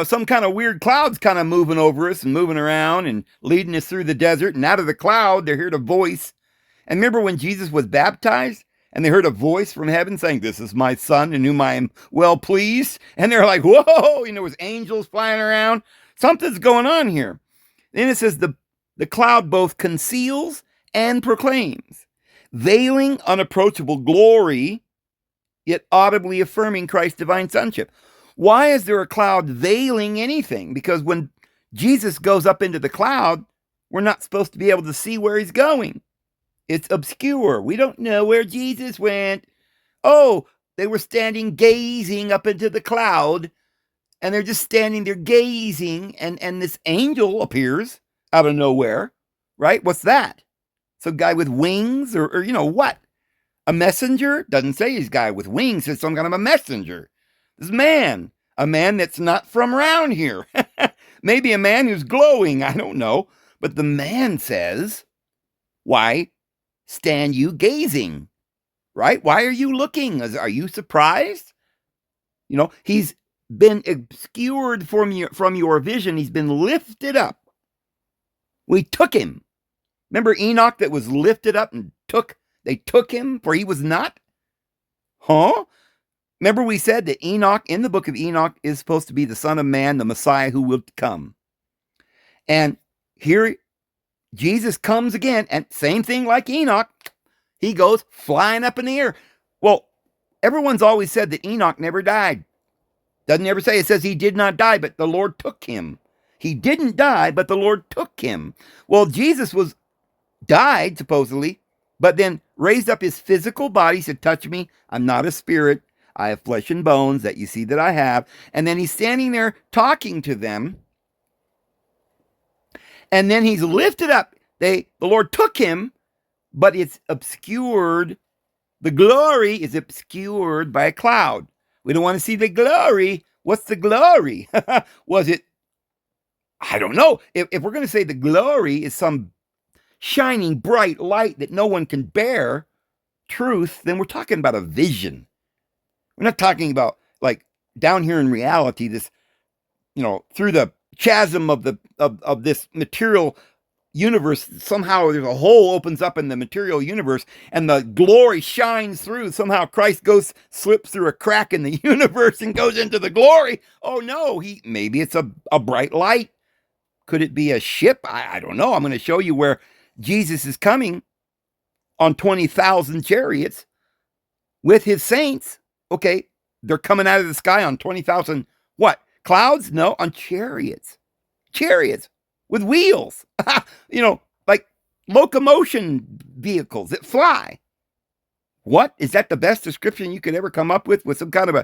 Some kind of weird clouds kind of moving over us and moving around and leading us through the desert. And out of the cloud, they heard a voice. And remember when Jesus was baptized and they heard a voice from heaven saying, "This is my son in whom I am well pleased." And they're like, whoa, there was angels flying around. Something's going on here. Then it says the cloud both conceals and proclaims, veiling unapproachable glory, yet audibly affirming Christ's divine sonship. Why is there a cloud veiling anything? Because when Jesus goes up into the cloud, we're not supposed to be able to see where he's going. It's obscure. We don't know where Jesus went. Oh, they were standing gazing up into the cloud, and they're just standing there gazing, and this angel appears out of nowhere, right? What's that? Some guy with wings or what? A messenger? Doesn't say he's a guy with wings. It's some kind of a messenger. This man, a man that's not from around here. Maybe a man who's glowing. I don't know. But the man says, "Why stand you gazing?" Right? Why are you looking? Are you surprised? He's been obscured from your vision. He's been lifted up. We took him. Remember Enoch that was lifted up and they took him for he was not? Huh? Remember we said that Enoch, in the book of Enoch, is supposed to be the Son of Man, the Messiah who will come. And here Jesus comes again, and same thing like Enoch. He goes flying up in the air. Well, everyone's always said that Enoch never died. Doesn't ever say. It says he did not die, but the Lord took him. He didn't die, but the Lord took him. Well, Jesus died, supposedly, but then raised up his physical body, said, "Touch me. I'm not a spirit. I have flesh and bones that you see that I have." And then he's standing there talking to them. And then he's lifted up. The Lord took him, but it's obscured. The glory is obscured by a cloud. We don't want to see the glory. What's the glory? Was it? I don't know. If we're going to say the glory is some shining bright light that no one can bear, truth, then we're talking about a vision. We're not talking about like down here in reality, this, through the chasm of this material universe, somehow there's a hole opens up in the material universe and the glory shines through. Somehow Christ slips through a crack in the universe and goes into the glory. Oh no, maybe it's a bright light. Could it be a ship? I don't know. I'm going to show you where Jesus is coming on 20,000 chariots with his saints. Okay, they're coming out of the sky on 20,000 what? Clouds? No, on chariots. Chariots with wheels. Like locomotion vehicles that fly. What? Is that the best description you could ever come up with some kind of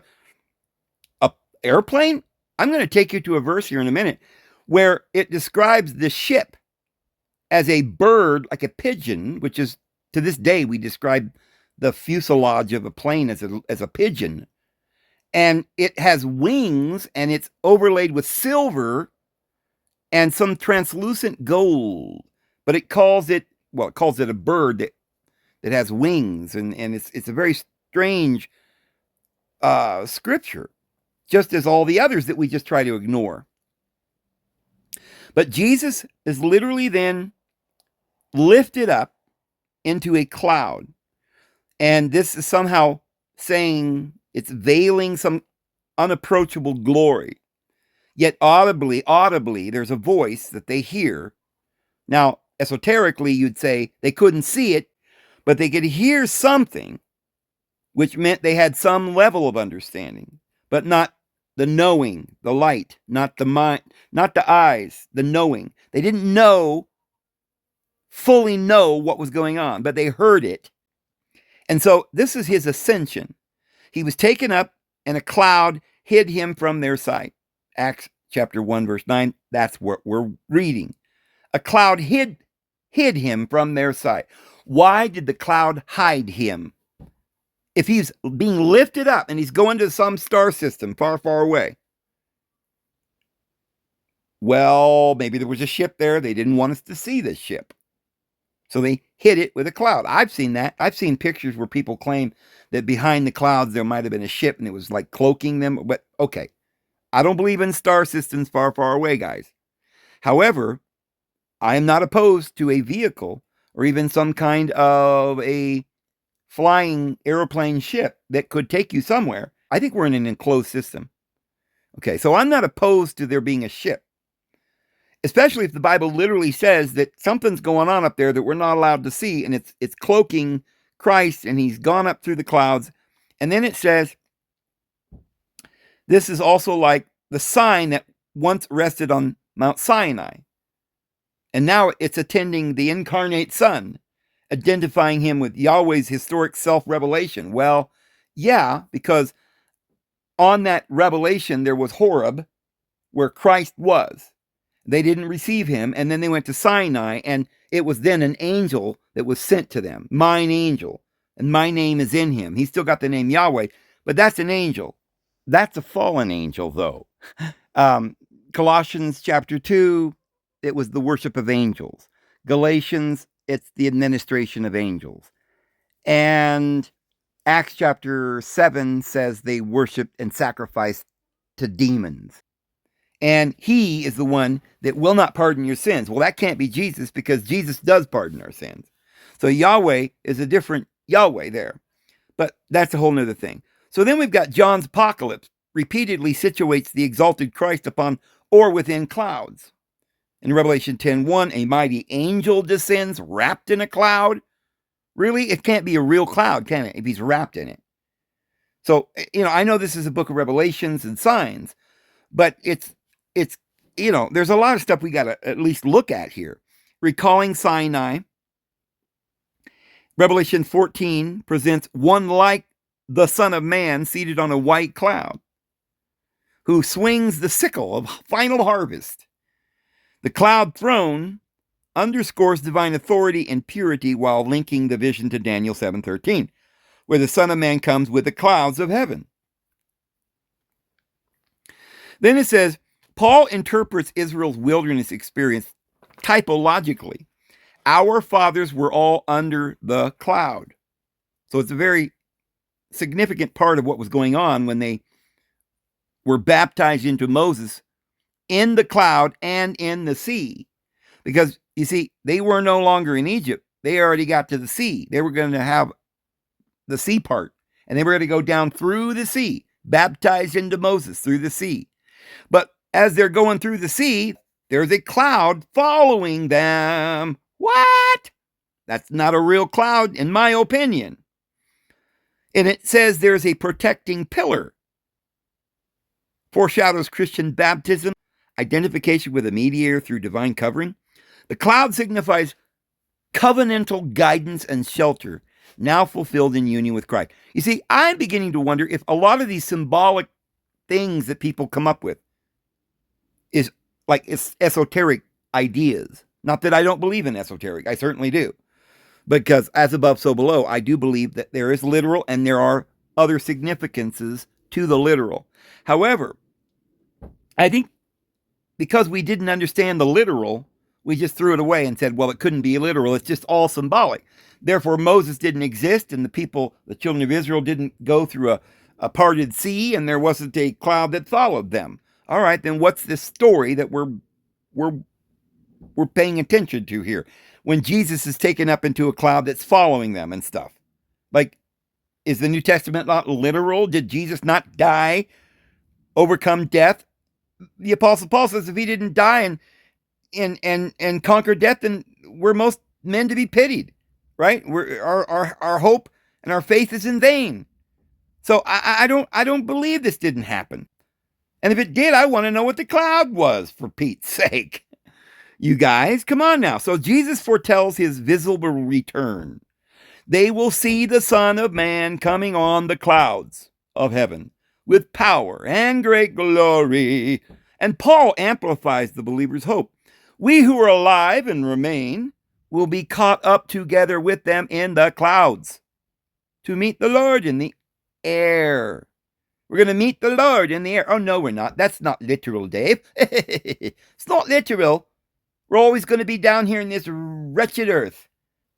a airplane? I'm going to take you to a verse here in a minute where it describes the ship as a bird, like a pigeon, which is, to this day, we describe the fuselage of a plane as a pigeon. And it has wings, and it's overlaid with silver and some translucent gold. But it calls it, well, it calls it a bird that has wings, and it's a very strange scripture, just as all the others that we just try to ignore. But Jesus is literally then lifted up into a cloud. And this is somehow saying it's veiling some unapproachable glory. Yet audibly, there's a voice that they hear. Now, esoterically, you'd say they couldn't see it, but they could hear something, which meant they had some level of understanding, but not the knowing, the light, not the mind, not the eyes, the knowing. They didn't fully know what was going on, but they heard it. And so this is his ascension. He was taken up, and a cloud hid him from their sight. Acts chapter 1, verse 9, that's what we're reading. A cloud hid him from their sight. Why did the cloud hide him? If he's being lifted up and he's going to some star system far, far away, well, maybe there was a ship there. They didn't want us to see this ship, so they hid it with a cloud. I've seen that. I've seen pictures where people claim that behind the clouds there might have been a ship and it was like cloaking them. But okay, I don't believe in star systems far, far away, guys. However, I am not opposed to a vehicle or even some kind of a flying airplane ship that could take you somewhere. I think we're in an enclosed system. Okay, so I'm not opposed to there being a ship, especially if the Bible literally says that something's going on up there that we're not allowed to see, and it's cloaking Christ, and he's gone up through the clouds. And then it says, this is also like the sign that once rested on Mount Sinai. And now it's attending the incarnate Son, identifying him with Yahweh's historic self-revelation. Well, yeah, because on that revelation there was Horeb, where Christ was. They didn't receive him, and then they went to Sinai, and it was then an angel that was sent to them, mine angel, and my name is in him. He's still got the name Yahweh, but that's an angel. That's a fallen angel, though. Colossians chapter 2, it was the worship of angels. Galatians, it's the administration of angels. And Acts chapter 7 says they worshiped and sacrificed to demons. And he is the one that will not pardon your sins. Well, that can't be Jesus, because Jesus does pardon our sins. So Yahweh is a different Yahweh there. But that's a whole nother thing. So then we've got John's apocalypse repeatedly situates the exalted Christ upon or within clouds. In Revelation 10:1, a mighty angel descends wrapped in a cloud. Really? It can't be a real cloud, can it, if he's wrapped in it? So, I know this is a book of revelations and signs, but it's there's a lot of stuff we got to at least look at here. Recalling Sinai, Revelation 14 presents one like the Son of Man seated on a white cloud, who swings the sickle of final harvest. The cloud throne underscores divine authority and purity while linking the vision to Daniel 7:13, where the Son of Man comes with the clouds of heaven. Then it says, Paul interprets Israel's wilderness experience typologically. Our fathers were all under the cloud. So it's a very significant part of what was going on when they were baptized into Moses in the cloud and in the sea. Because, you see, they were no longer in Egypt. They already got to the sea. They were going to have the sea part. And they were going to go down through the sea, baptized into Moses through the sea. But as they're going through the sea, there's a cloud following them. What? That's not a real cloud, in my opinion. And it says there's a protecting pillar. Foreshadows Christian baptism, identification with a mediator through divine covering. The cloud signifies covenantal guidance and shelter, now fulfilled in union with Christ. You see, I'm beginning to wonder if a lot of these symbolic things that people come up with is like esoteric ideas. Not that I don't believe in esoteric. I certainly do. Because as above, so below, I do believe that there is literal and there are other significances to the literal. However, I think because we didn't understand the literal, we just threw it away and said, well, it couldn't be literal. It's just all symbolic. Therefore, Moses didn't exist, and the children of Israel, didn't go through a parted sea, and there wasn't a cloud that followed them. All right, then what's this story that we're paying attention to here? When Jesus is taken up into a cloud that's following them and stuff. Like, is the New Testament not literal? Did Jesus not die, overcome death? The Apostle Paul says if he didn't die and conquer death, then we're most men to be pitied, right? Our hope and our faith is in vain. So I don't believe this didn't happen. And if it did, I want to know what the cloud was, for Pete's sake. You guys, come on now. So Jesus foretells his visible return. They will see the Son of Man coming on the clouds of heaven with power and great glory. And Paul amplifies the believer's hope. We who are alive and remain will be caught up together with them in the clouds to meet the Lord in the air. We're going to meet the Lord in the air. Oh, no, we're not. That's not literal, Dave. It's not literal. We're always going to be down here in this wretched earth,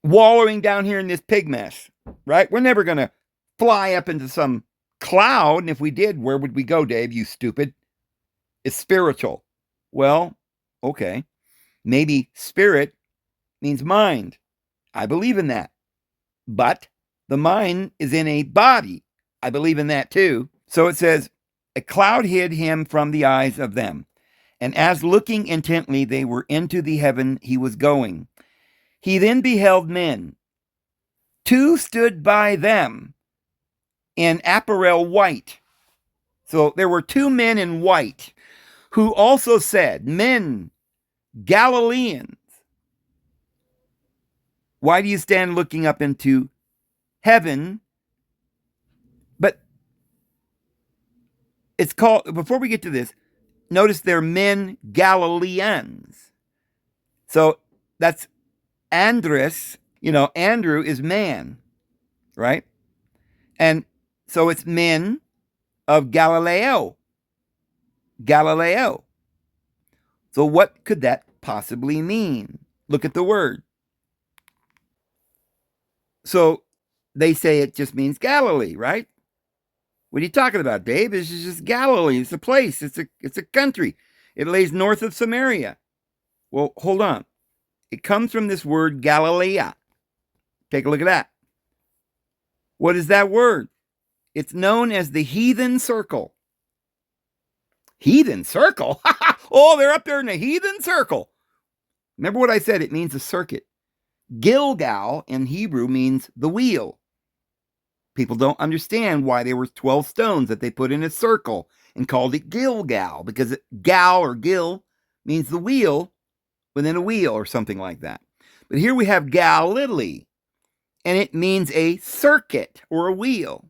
wallowing down here in this pig mess, right? We're never going to fly up into some cloud. And if we did, where would we go, Dave? You stupid. It's spiritual. Well, okay. Maybe spirit means mind. I believe in that. But the mind is in a body. I believe in that too. So it says, a cloud hid him from the eyes of them. And as looking intently, they were into the heaven he was going. He then beheld men. Two stood by them in apparel white. So there were two men in white, who also said, Men, Galileans, why do you stand looking up into heaven? But it's called, before we get to this, notice they're men Galileans. So that's Andres. Andrew is man, right? And so it's men of Galileo. Galileo. So what could that possibly mean? Look at the word. So they say it just means Galilee, right? What are you talking about, Dave? This is just Galilee. It's a place. It's a country. It lays north of Samaria. Well, hold on. It comes from this word Galilea. Take a look at that. What is that word? It's known as the heathen circle. Heathen circle? Oh, they're up there in the heathen circle. Remember what I said? It means a circuit. Gilgal in Hebrew means the wheel. People don't understand why there were 12 stones that they put in a circle and called it Gilgal, because gal or gil means the wheel within a wheel or something like that. But here we have Galilee, and it means a circuit or a wheel.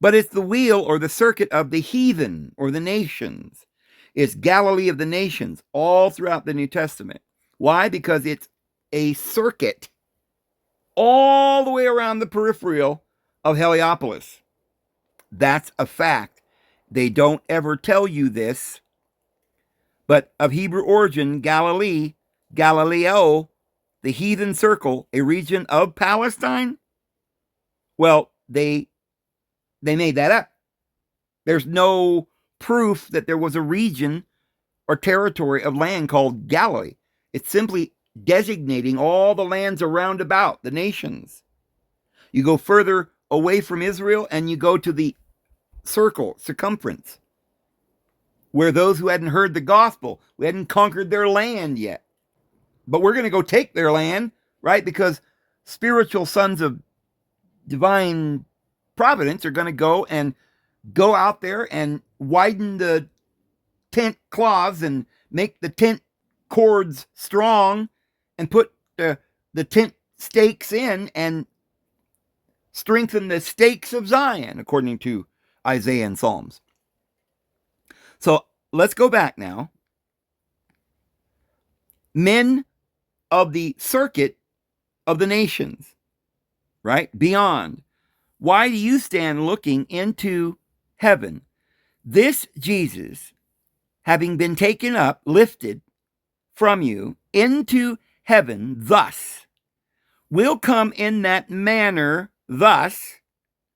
But it's the wheel or the circuit of the heathen or the nations. It's Galilee of the nations all throughout the New Testament. Why? Because it's a circuit all the way around the peripheral of Heliopolis. That's a fact. They don't ever tell you this, but of Hebrew origin, Galilee, Galileo, the heathen circle, a region of Palestine. Well, they made that up. There's no proof that there was a region or territory of land called Galilee. It's simply designating all the lands around about the nations. You go further away from Israel and you go to the circumference, where those who hadn't heard the gospel, we hadn't conquered their land yet. But we're going to go take their land, right? Because spiritual sons of divine providence are going to go out there and widen the tent cloths and make the tent cords strong and put the tent stakes in and strengthen the stakes of Zion, according to Isaiah and Psalms. So let's go back now. Men of the circuit of the nations, right? Beyond. Why do you stand looking into heaven? This Jesus, having been taken up, lifted from you into heaven, thus will come in that manner, thus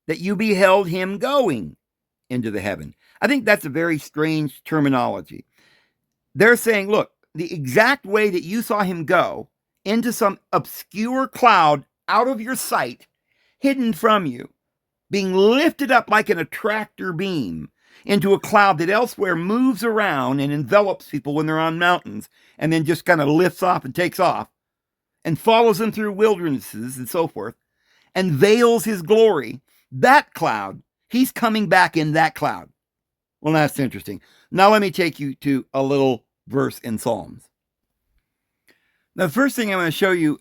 that you beheld him going into the heaven. I think that's a very strange terminology. They're saying, look, the exact way that you saw him go into some obscure cloud out of your sight, hidden from you, being lifted up like an attractor beam into a cloud that elsewhere moves around and envelops people when they're on mountains, and then just kind of lifts off and takes off and follows them through wildernesses and so forth, and veils his glory. That cloud, he's coming back in that cloud. Well, that's interesting. Now let me take you to a little verse in Psalms. Now, the first thing I'm going to show you,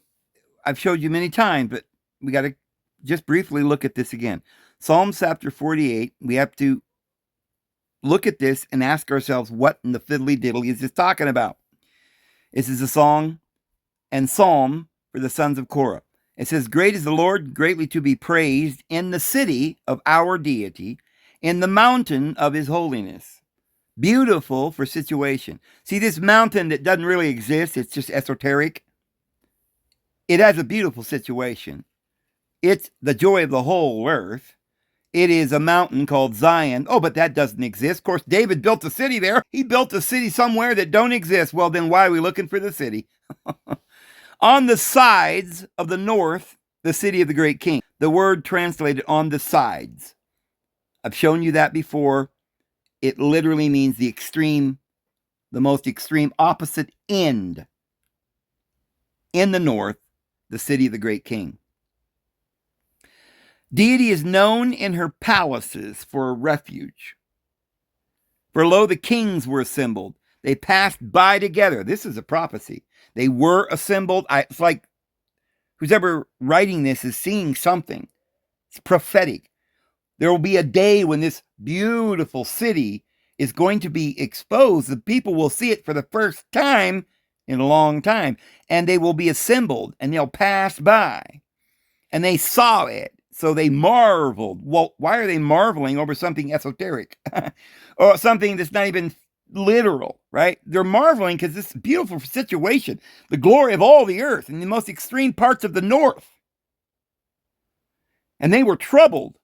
I've showed you many times, but we got to just briefly look at this again. Psalms chapter 48, we have to look at this and ask ourselves, what in the fiddly diddly is this talking about? This is a song and psalm for the sons of Korah. It says, great is the Lord, greatly to be praised in the city of our deity, in the mountain of his holiness. Beautiful for situation. See, this mountain that doesn't really exist, it's just esoteric. It has a beautiful situation. It's the joy of the whole earth. It is a mountain called Zion. Oh, but that doesn't exist. Of course, David built a city there. He built a city somewhere that don't exist. Well, then why are we looking for the city? On the sides of the north, the city of the great king. The word translated on the sides. I've shown you that before. It literally means the extreme, the most extreme opposite end. In the north, the city of the great king. Deity is known in her palaces for a refuge. For lo, the kings were assembled. They passed by together. This is a prophecy. They were assembled. It's like who's ever writing this is seeing something. It's prophetic. There will be a day when this beautiful city is going to be exposed. The people will see it for the first time in a long time. And they will be assembled and they'll pass by. And they saw it. So they marveled. Well, why are they marveling over something esoteric? Or something that's not even literal, right? They're marveling because this beautiful situation, the glory of all the earth in the most extreme parts of the north. And they were troubled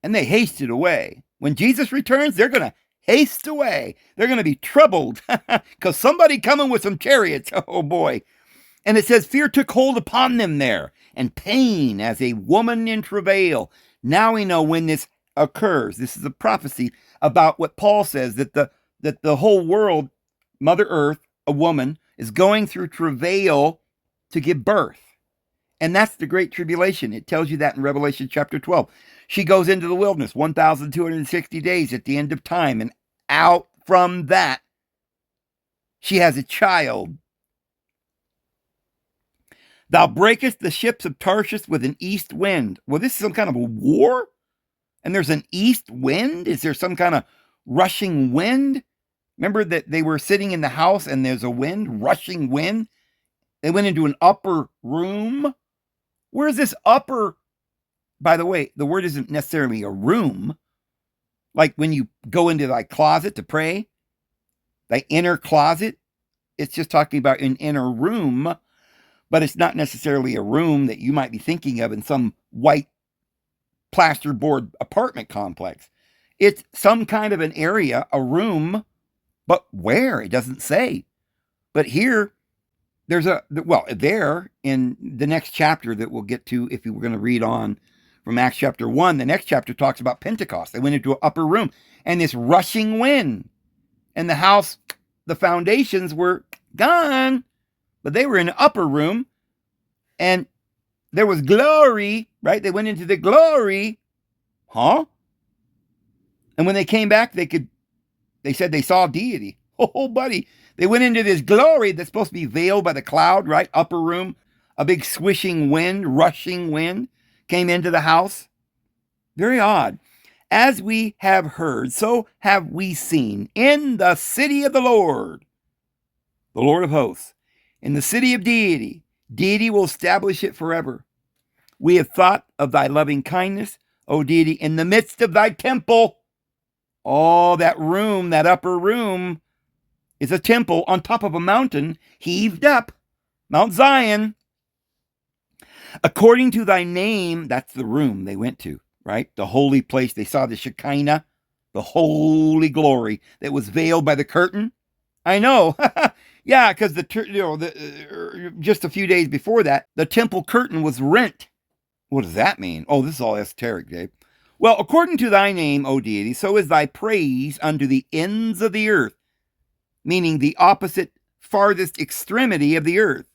and they hasted away. When Jesus returns, they're going to haste away. They're going to be troubled because somebody coming with some chariots. Oh boy. And it says, fear took hold upon them there, and pain as a woman in travail. Now we know when this occurs. This is a prophecy about what Paul says, that the whole world, Mother Earth, a woman, is going through travail to give birth. And that's the Great Tribulation. It tells you that in Revelation chapter 12. She goes into the wilderness 1,260 days at the end of time. And out from that, she has a child. Thou breakest the ships of Tarshish with an east wind. Well, this is some kind of a war? And there's an east wind? Is there some kind of rushing wind? Remember that they were sitting in the house and there's a wind, rushing wind? They went into an upper room. Where's this upper? By the way, the word isn't necessarily a room. Like when you go into thy closet to pray, thy inner closet, it's just talking about an inner room. But it's not necessarily a room that you might be thinking of in some white plasterboard apartment complex. It's some kind of an area, a room, but where? It doesn't say. But here, there's there in the next chapter that we'll get to if we were going to read on from Acts chapter 1, the next chapter talks about Pentecost. They went into an upper room and this rushing wind. And the house, the foundations were gone. But they were in the upper room and there was glory, right? They went into the glory. Huh? And when they came back, they said they saw deity. Oh, buddy. They went into this glory that's supposed to be veiled by the cloud, right? Upper room, a big swishing wind, rushing wind came into the house. Very odd. As we have heard, so have we seen in the city of the Lord of hosts. In the city of deity, deity will establish it forever. We have thought of thy loving kindness, O deity, in the midst of thy temple. Oh, that room, that upper room, is a temple on top of a mountain heaved up, Mount Zion. According to thy name, that's the room they went to, right? The holy place. They saw the Shekinah, the holy glory that was veiled by the curtain. I know. Yeah, because just a few days before that, the temple curtain was rent. What does that mean? Oh, this is all esoteric, Dave. Well, according to thy name, O deity, so is thy praise unto the ends of the earth, meaning the opposite, farthest extremity of the earth.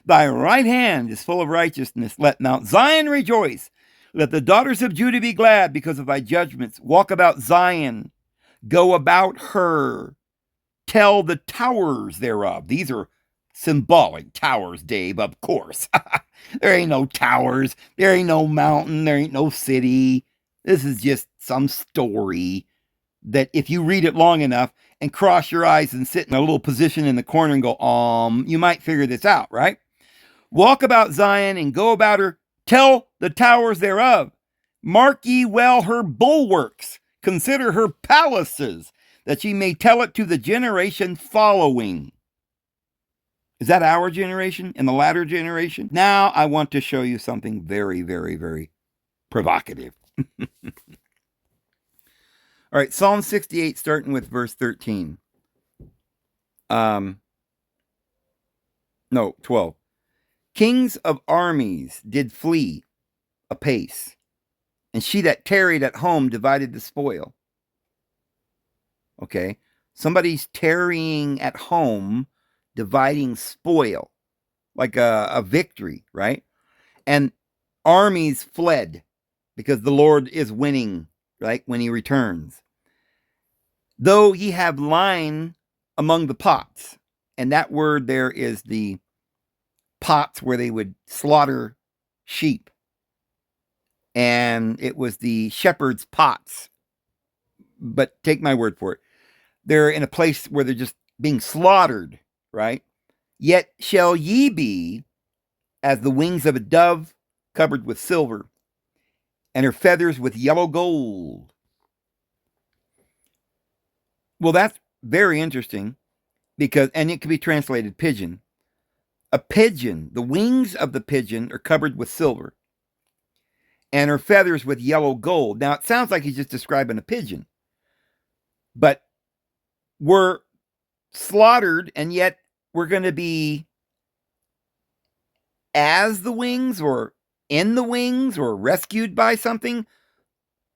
Thy right hand is full of righteousness. Let Mount Zion rejoice. Let the daughters of Judah be glad because of thy judgments. Walk about Zion. Go about her. Tell the towers thereof. These are symbolic towers, Dave, of course. There ain't no towers. There ain't no mountain. There ain't no city. This is just some story that if you read it long enough and cross your eyes and sit in a little position in the corner and go, you might figure this out, right? Walk about Zion and go about her. Tell the towers thereof. Mark ye well her bulwarks. Consider her palaces, that ye may tell it to the generation following. Is that our generation and the latter generation? Now I want to show you something very, very, very provocative. All right, Psalm 68, starting with verse 13. 12. Kings of armies did flee apace, and she that tarried at home divided the spoil. Okay, somebody's tarrying at home, dividing spoil, like a victory, right? And armies fled because the Lord is winning, right, when he returns. Though ye have line among the pots, and that word there is the pots where they would slaughter sheep. And it was the shepherd's pots. But take my word for it. They're in a place where they're just being slaughtered, right? Yet shall ye be as the wings of a dove covered with silver, and her feathers with yellow gold. Well, that's very interesting because, and it could be translated pigeon. A pigeon, the wings of the pigeon are covered with silver, and her feathers with yellow gold. Now, it sounds like he's just describing a pigeon, but we're slaughtered, and yet we're going to be as the wings or in the wings or rescued by something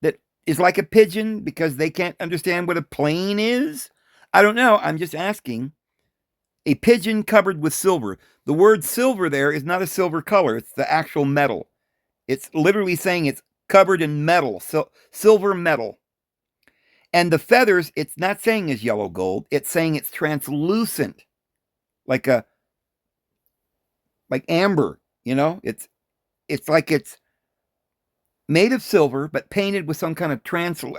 that is like a pigeon because they can't understand what a plane is. I don't know. I'm just asking. A pigeon covered with silver. The word silver there is not a silver color. It's the actual metal. It's literally saying it's covered in metal, silver metal. And the feathers, it's not saying is yellow gold. It's saying it's translucent, like amber. You know, it's like it's made of silver but painted with some kind of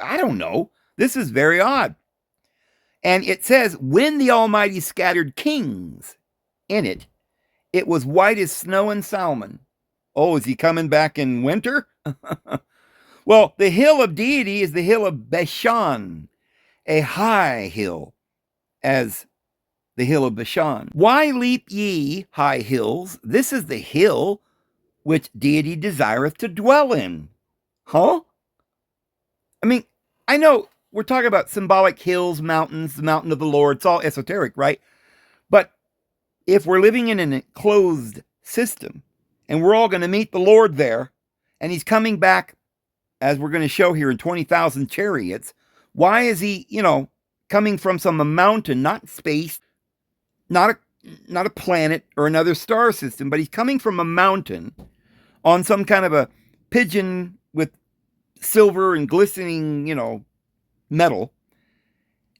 I don't know. This is very odd. And it says, when the Almighty scattered kings in it, it was white as snow and salmon. Oh, is he coming back in winter? Well, the hill of deity is the hill of Bashan, a high hill, as the hill of Bashan. Why leap ye, high hills? This is the hill which deity desireth to dwell in. Huh? I mean, I know we're talking about symbolic hills, mountains, the mountain of the Lord. It's all esoteric, right? But if we're living in an enclosed system and we're all going to meet the Lord there, and he's coming back, as we're going to show here, in 20,000 chariots, why is he, coming from some mountain, not space, not a planet or another star system, but he's coming from a mountain on some kind of a pigeon with silver and glistening, metal.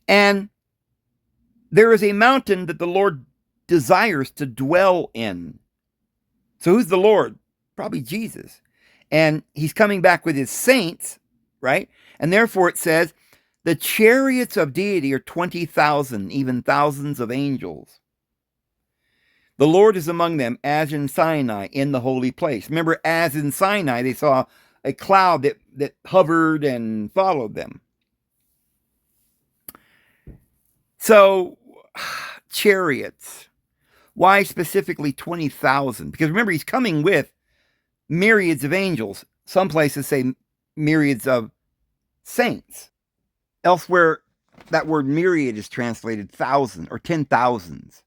And there is a mountain that the Lord desires to dwell in. So who's the Lord? Probably Jesus. And he's coming back with his saints, right? And therefore it says, the chariots of deity are 20,000, even thousands of angels. The Lord is among them, as in Sinai, in the holy place. Remember, as in Sinai, they saw a cloud that hovered and followed them. So, chariots. Why specifically 20,000? Because remember, he's coming with myriads of angels. Some places say myriads of saints. Elsewhere, that word myriad is translated thousand or 10,000s.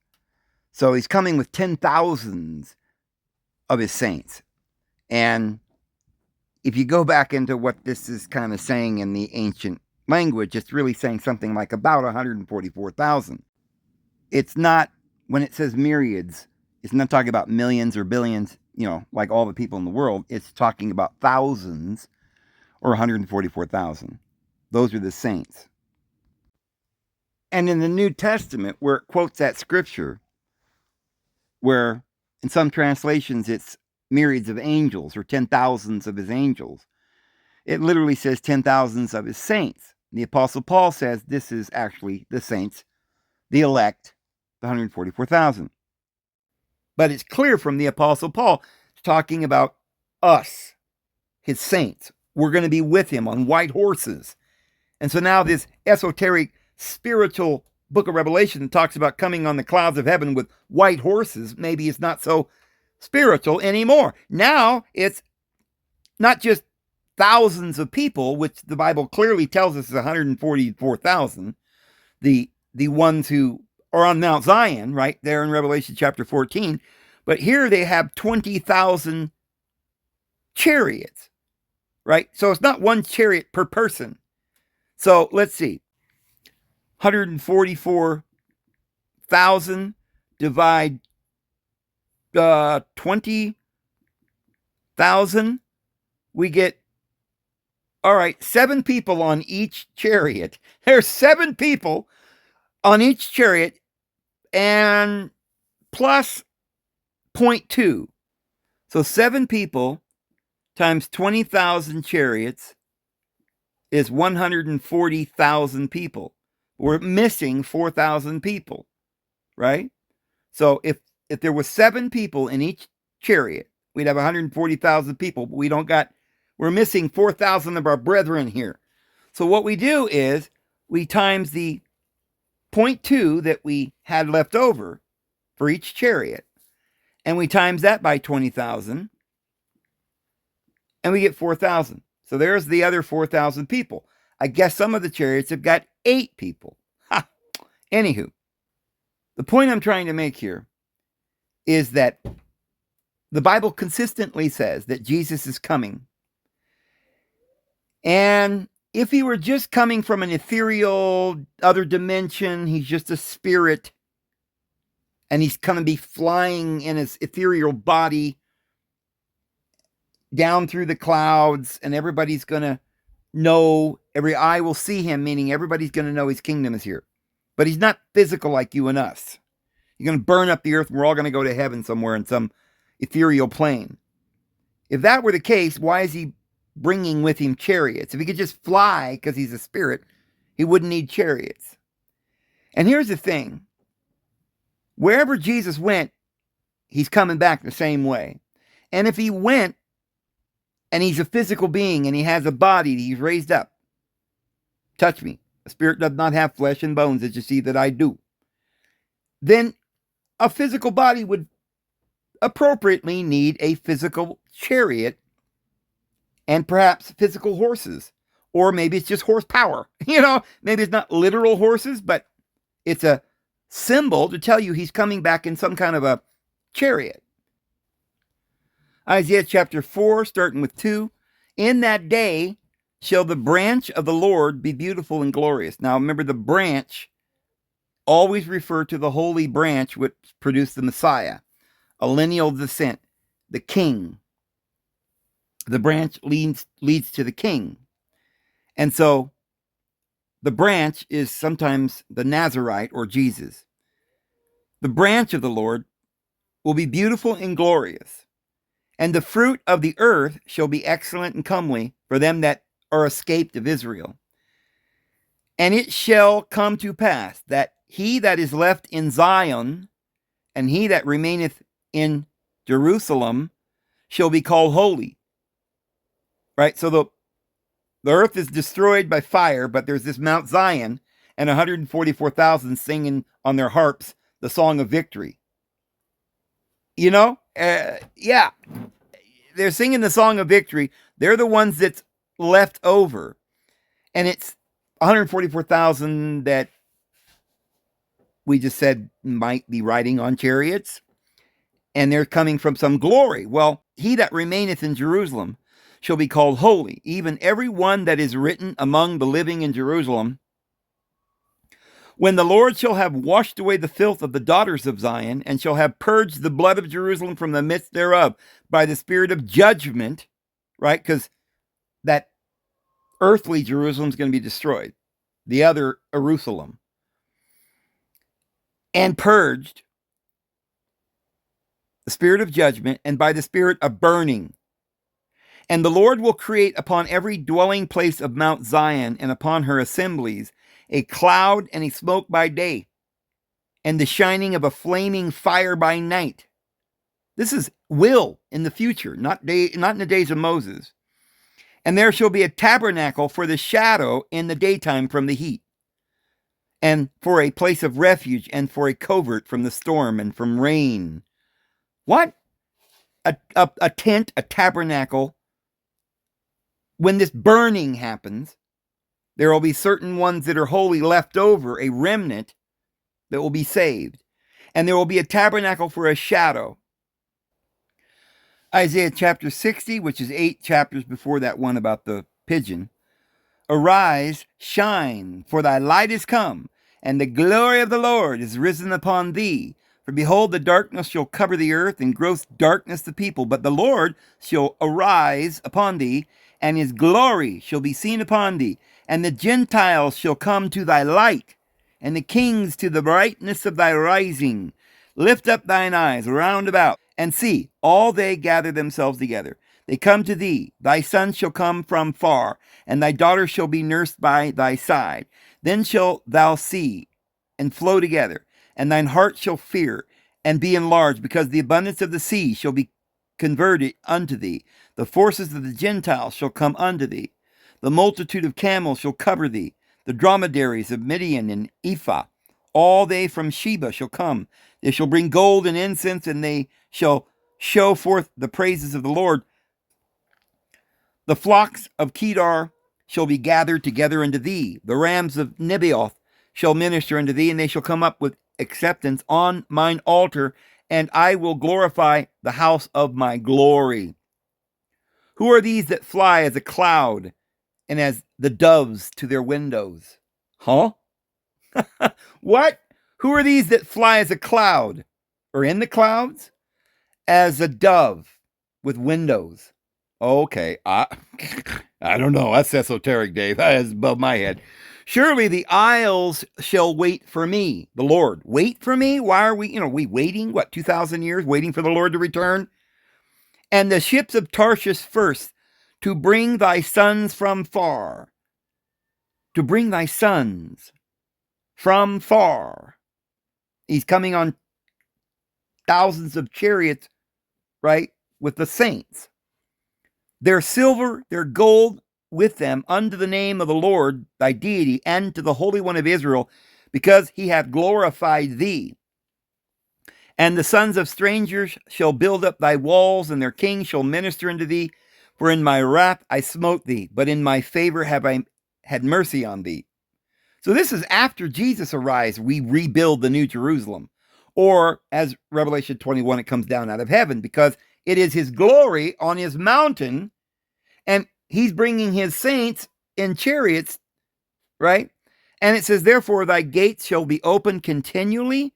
So he's coming with 10,000s of his saints. And if you go back into what this is kind of saying in the ancient language, it's really saying something like about 144,000. It's not, when it says myriads, it's not talking about millions or billions, like all the people in the world. It's talking about thousands or 144,000. Those are the saints. And in the New Testament, where it quotes that scripture, where in some translations it's myriads of angels or 10,000s of his angels, it literally says 10,000s of his saints. The Apostle Paul says this is actually the saints, the elect, the 144,000. But it's clear from the Apostle Paul, talking about us, his saints. We're going to be with him on white horses. And so now this esoteric spiritual book of Revelation talks about coming on the clouds of heaven with white horses. Maybe it's not so spiritual anymore. Now it's not just thousands of people, which the Bible clearly tells us is 144,000, the ones who are on Mount Zion, right there in Revelation chapter 14. But here they have 20,000 chariots, right? So it's not one chariot per person. So let's see. 144,000 divide 20,000. We get, all right, 7 people on each chariot. There's 7 people on each chariot and plus 0.2. So 7 people times 20,000 chariots is 140,000 people. We're missing 4,000 people, right? So if there was 7 people in each chariot, we'd have 140,000 people, but we're missing 4,000 of our brethren here. So what we do is we times the 0.2 that we had left over for each chariot, and we times that by 20,000, and we get 4,000. So there's the other 4,000 people. I guess some of the chariots have got 8 people. Ha! Anywho, the point I'm trying to make here is that the Bible consistently says that Jesus is coming. And if he were just coming from an ethereal other dimension, he's just a spirit, and he's going to be flying in his ethereal body down through the clouds, and everybody's going to know, every eye will see him, meaning everybody's going to know his kingdom is here. But he's not physical like you and us. He's going to burn up the earth, and we're all going to go to heaven somewhere in some ethereal plane. If that were the case, why is he bringing with him chariots? If he could just fly because he's a spirit, he wouldn't need chariots. And here's the thing. Wherever Jesus went, he's coming back the same way. And if he went and he's a physical being and he has a body, he's raised up. Touch me. A spirit does not have flesh and bones, as you see that I do. Then a physical body would appropriately need a physical chariot and perhaps physical horses. Or maybe it's just horsepower. Maybe it's not literal horses, but it's a symbol to tell you he's coming back in some kind of a chariot. Isaiah chapter 4, starting with 2. In that day shall the branch of the Lord be beautiful and glorious. Now remember, the branch always refer to the holy branch which produced the Messiah, a lineal descent, the king. The branch leads to the king. And so the branch is sometimes the Nazarite or Jesus. The branch of the Lord will be beautiful and glorious, and the fruit of the earth shall be excellent and comely for them that are escaped of Israel. And it shall come to pass that he that is left in Zion and he that remaineth in Jerusalem shall be called holy. Right? So the earth is destroyed by fire, but there's this Mount Zion, and 144,000 singing on their harps the song of victory. Yeah, they're singing the song of victory. They're the ones that's left over. And it's 144,000 that we just said might be riding on chariots. And they're coming from some glory. Well, he that remaineth in Jerusalem shall be called holy, even every one that is written among the living in Jerusalem. When the Lord shall have washed away the filth of the daughters of Zion, and shall have purged the blood of Jerusalem from the midst thereof by the spirit of judgment, right? Because that earthly Jerusalem is going to be destroyed, the other Heirosolomon, and purged the spirit of judgment, and by the spirit of burning. And the Lord will create upon every dwelling place of Mount Zion and upon her assemblies a cloud and a smoke by day, and the shining of a flaming fire by night. This is will in the future, not in the days of Moses. And there shall be a tabernacle for the shadow in the daytime from the heat, and for a place of refuge, and for a covert from the storm and from rain. What? A tent, a tabernacle. When this burning happens, there will be certain ones that are holy left over, a remnant that will be saved. And there will be a tabernacle for a shadow. Isaiah chapter 60, which is 8 chapters before that one about the pigeon. Arise, shine, for thy light is come, and the glory of the Lord is risen upon thee. For behold, the darkness shall cover the earth, and gross darkness the people. But the Lord shall arise upon thee, and his glory shall be seen upon thee. And the Gentiles shall come to thy light, and the kings to the brightness of thy rising. Lift up thine eyes round about, and see, all they gather themselves together. They come to thee. Thy son shall come from far, and thy daughter shall be nursed by thy side. Then shalt thou see, and flow together, and thine heart shall fear, and be enlarged, because the abundance of the sea shall be converted unto thee. The forces of the Gentiles shall come unto thee. The multitude of camels shall cover thee. The dromedaries of Midian and Ephah, all they from Sheba shall come. They shall bring gold and incense, and they shall show forth the praises of the Lord. The flocks of Kedar shall be gathered together unto thee. The rams of Nebaioth shall minister unto thee, and they shall come up with acceptance on mine altar, and I will glorify the house of my glory. Who are these that fly as a cloud, and as the doves to their windows? Huh? What? Who are these that fly as a cloud, or in the clouds? As a dove with windows. Okay, I don't know. That's esoteric, Dave. That's above my head. Surely the isles shall wait for me, the Lord. Wait for me? Why are we waiting, 2,000 years, waiting for the Lord to return? And the ships of Tarshish first, to bring thy sons from far. To bring thy sons from far. He's coming on thousands of chariots, right, with the saints. Their silver, their gold with them unto the name of the Lord thy deity, and to the Holy One of Israel, because he hath glorified thee. And the sons of strangers shall build up thy walls, and their kings shall minister unto thee. For in my wrath I smote thee, but in my favor have I had mercy on thee. So this is after Jesus arrives, we rebuild the New Jerusalem. Or, as Revelation 21, it comes down out of heaven, because it is his glory on his mountain, and he's bringing his saints in chariots, right? And it says, therefore, thy gates shall be open continually.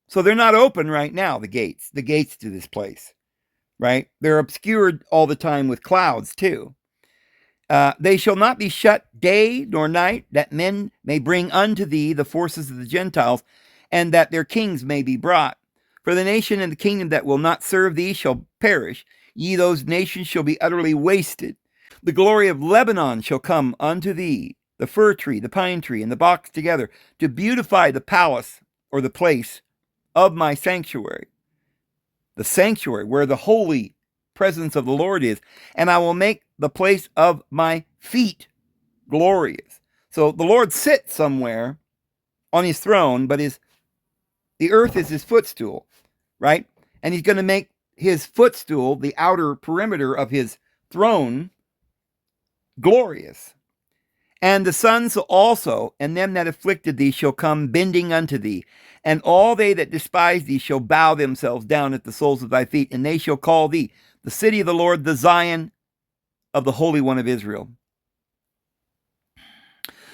So they're not open right now, the gates to this place, right? They're obscured all the time with clouds too. They shall not be shut day nor night, that men may bring unto thee the forces of the Gentiles, and that their kings may be brought. For the nation and the kingdom that will not serve thee shall perish. Ye those nations shall be utterly wasted. The glory of Lebanon shall come unto thee, the fir tree, the pine tree, and the box together, to beautify the palace, or the place of my sanctuary. The sanctuary where the holy presence of the Lord is. And I will make the place of my feet glorious. So the Lord sits somewhere on his throne, but the earth is his footstool, right? And he's going to make his footstool, the outer perimeter of his throne, glorious. And the sons also, and them that afflicted thee, shall come bending unto thee. And all they that despise thee shall bow themselves down at the soles of thy feet, and they shall call thee the city of the Lord, the Zion of the Holy One of Israel.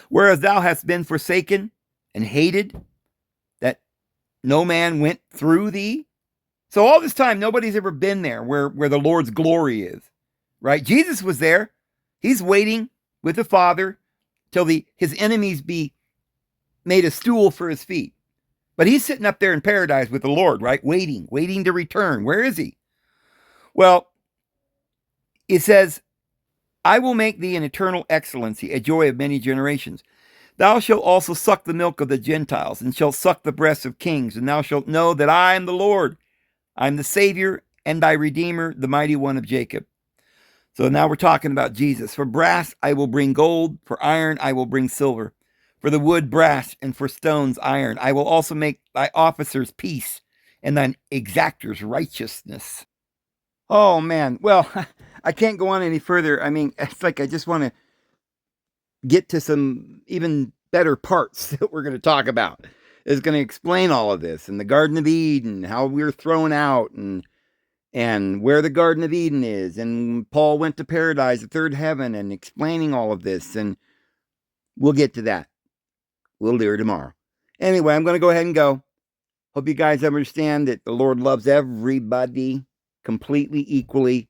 Whereas thou hast been forsaken and hated, that no man went through thee. So all this time, nobody's ever been there where the Lord's glory is, right? Jesus was there. He's waiting with the Father till his enemies be made a stool for his feet. But he's sitting up there in paradise with the Lord, right? Waiting to return. Where is he? Well, it says, I will make thee an eternal excellency, a joy of many generations. Thou shalt also suck the milk of the Gentiles, and shalt suck the breasts of kings, and thou shalt know that I am the Lord. I am the Savior and thy Redeemer, the mighty one of Jacob. So now we're talking about Jesus. For brass I will bring gold, for iron I will bring silver, for the wood brass, and for stones iron. I will also make thy officers peace, and thine exactors righteousness. Oh, man. Well, I can't go on any further. I mean, it's like I just want to get to some even better parts that we're going to talk about. It's going to explain all of this, and the Garden of Eden, how we were thrown out, and where the Garden of Eden is, and Paul went to paradise, the third heaven, and explaining all of this, and we'll get to that. We'll do it tomorrow. Anyway, I'm going to go ahead and go. Hope you guys understand that the Lord loves everybody completely equally,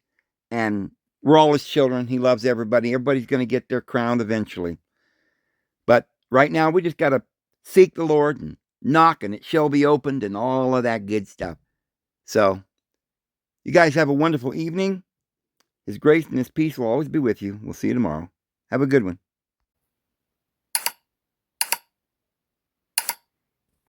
and we're all his children. He loves everybody. Everybody's going to get their crown eventually. But right now, we just got to seek the Lord and knock, and it shall be opened, and all of that good stuff. So, you guys have a wonderful evening. His grace and his peace will always be with you. We'll see you tomorrow. Have a good one.